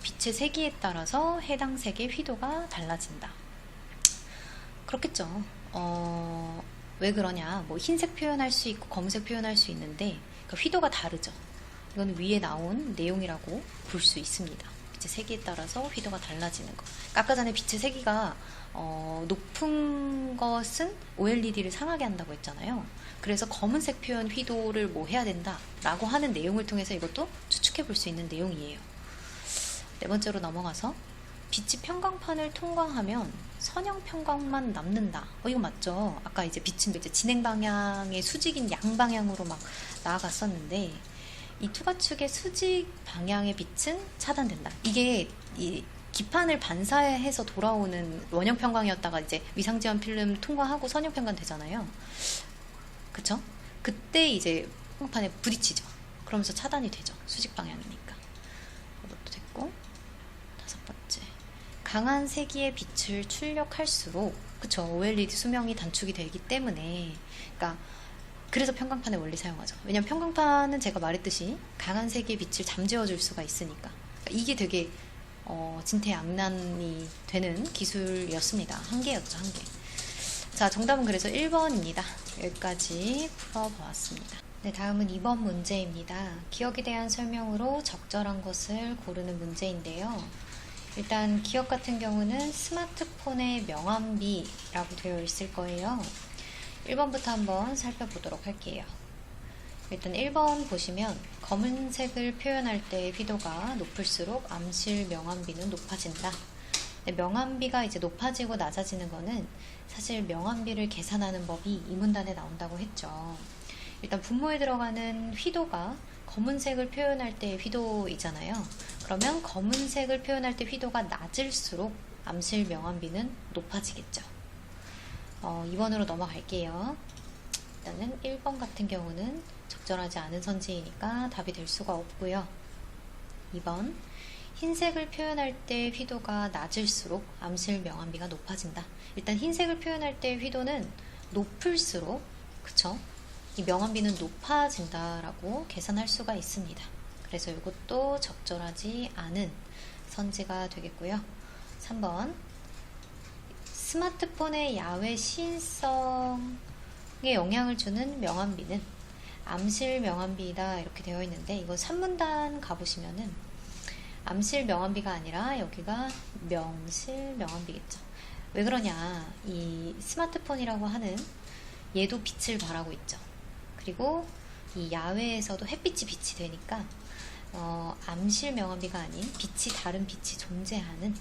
빛의 세기에 따라서 해당 색의 휘도가 달라진다. 그렇겠죠. 왜 그러냐? 뭐 흰색 표현할 수 있고 검은색 표현할 수 있는데 그 휘도가 다르죠. 이건 위에 나온 내용이라고 볼 수 있습니다. 빛의 세기에 따라서 휘도가 달라지는 거. 그러니까 아까 전에 빛의 세기가 높은 것은 OLED를 상하게 한다고 했잖아요. 그래서 검은색 표현 휘도를 뭐 해야 된다라고 하는 내용을 통해서 이것도 추측해 볼 수 있는 내용이에요. 네 번째로 넘어가서 빛이 평광판을 통과하면 선형 평광만 남는다. 이거 맞죠? 아까 이제 빛은 이제 진행 방향의 수직인 양방향으로 막 나아갔었는데 이 투과축의 수직 방향의 빛은 차단된다. 이게 이 기판을 반사해서 돌아오는 원형 평광이었다가 이제 위상지원 필름 통과하고 선형 평광 되잖아요. 그쵸? 그때 이제 평광판에 부딪히죠. 그러면서 차단이 되죠. 수직 방향이니까. 이것도 됐고. 5번째. 강한 세기의 빛을 출력할수록 그쵸? OLED 수명이 단축이 되기 때문에 그러니까 그래서 평광판을 원리 사용하죠. 왜냐면 평광판은 제가 말했듯이 강한 세기의 빛을 잠재워줄 수가 있으니까. 그러니까 이게 되게 진퇴양난이 되는 기술이었습니다. 한계였죠, 한계. 자, 정답은 그래서 1번입니다. 여기까지 풀어보았습니다. 네, 다음은 2번 문제입니다. 기억에 대한 설명으로 적절한 것을 고르는 문제인데요. 일단 기억 같은 경우는 스마트폰의 명암비라고 되어 있을 거예요. 1번부터 한번 살펴보도록 할게요. 일단 1번 보시면 검은색을 표현할 때 휘도가 높을수록 암실 명암비는 높아진다. 명암비가 이제 높아지고 낮아지는 거는 사실 명암비를 계산하는 법이 이 문단에 나온다고 했죠. 일단 분모에 들어가는 휘도가 검은색을 표현할 때 휘도이잖아요. 그러면 검은색을 표현할 때 휘도가 낮을수록 암실 명암비는 높아지겠죠. 2번으로 넘어갈게요. 일단은 1번 같은 경우는 적절하지 않은 선지이니까 답이 될 수가 없고요. 2번 흰색을 표현할 때 휘도가 낮을수록 암실 명암비가 높아진다. 일단 흰색을 표현할 때 휘도는 높을수록 그쵸? 이 명암비는 높아진다라고 계산할 수가 있습니다. 그래서 이것도 적절하지 않은 선지가 되겠고요. 3번 스마트폰의 야외 시인성에 영향을 주는 명암비는 암실 명암비이다 이렇게 되어 있는데 이거 3문단 가보시면은 암실 명암비가 아니라 여기가 명실 명암비겠죠. 왜 그러냐, 이 스마트폰이라고 하는 얘도 빛을 발하고 있죠. 그리고 이 야외에서도 햇빛이 빛이 되니까 암실 명암비가 아닌 빛이 다른 빛이 존재하는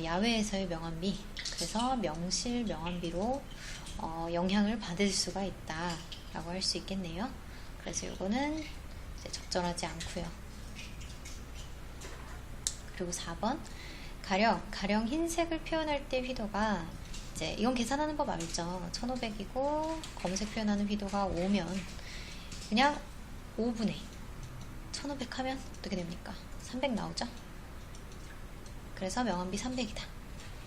야외에서의 명암비, 그래서 명실 명암비로 영향을 받을 수가 있다 라고 할 수 있겠네요. 그래서 이거는 이제 적절하지 않고요. 그리고 4번 가령 흰색을 표현할 때 휘도가 이제 이건 계산하는 법 알죠? 1500이고 검은색 표현하는 휘도가 5면 그냥 5분의 1500 하면 어떻게 됩니까? 300 나오죠? 그래서 명암비 300이다.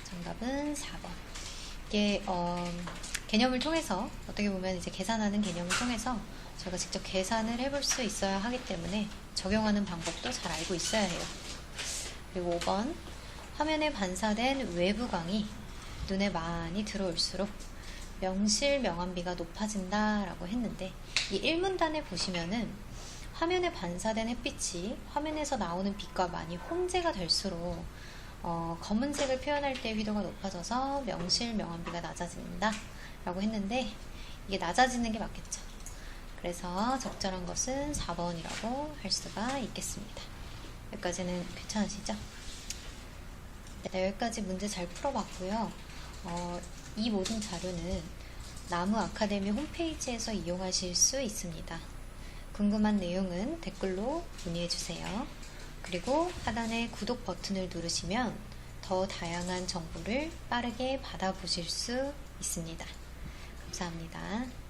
정답은 4번. 이게 개념을 통해서 어떻게 보면 이제 계산하는 개념을 통해서 저희가 직접 계산을 해볼 수 있어야 하기 때문에 적용하는 방법도 잘 알고 있어야 해요. 그리고 5번 화면에 반사된 외부광이 눈에 많이 들어올수록 명실 명암비가 높아진다 라고 했는데 이 1문단에 보시면은 화면에 반사된 햇빛이 화면에서 나오는 빛과 많이 혼재가 될수록 검은색을 표현할 때 휘도가 높아져서 명실 명암비가 낮아진다 라고 했는데 이게 낮아지는 게 맞겠죠. 그래서 적절한 것은 4번이라고 할 수가 있겠습니다. 여기까지는 괜찮으시죠? 네, 여기까지 문제 잘 풀어봤고요. 이 모든 자료는 나무 아카데미 홈페이지에서 이용하실 수 있습니다. 궁금한 내용은 댓글로 문의해주세요. 그리고 하단의 구독 버튼을 누르시면 더 다양한 정보를 빠르게 받아보실 수 있습니다. 감사합니다.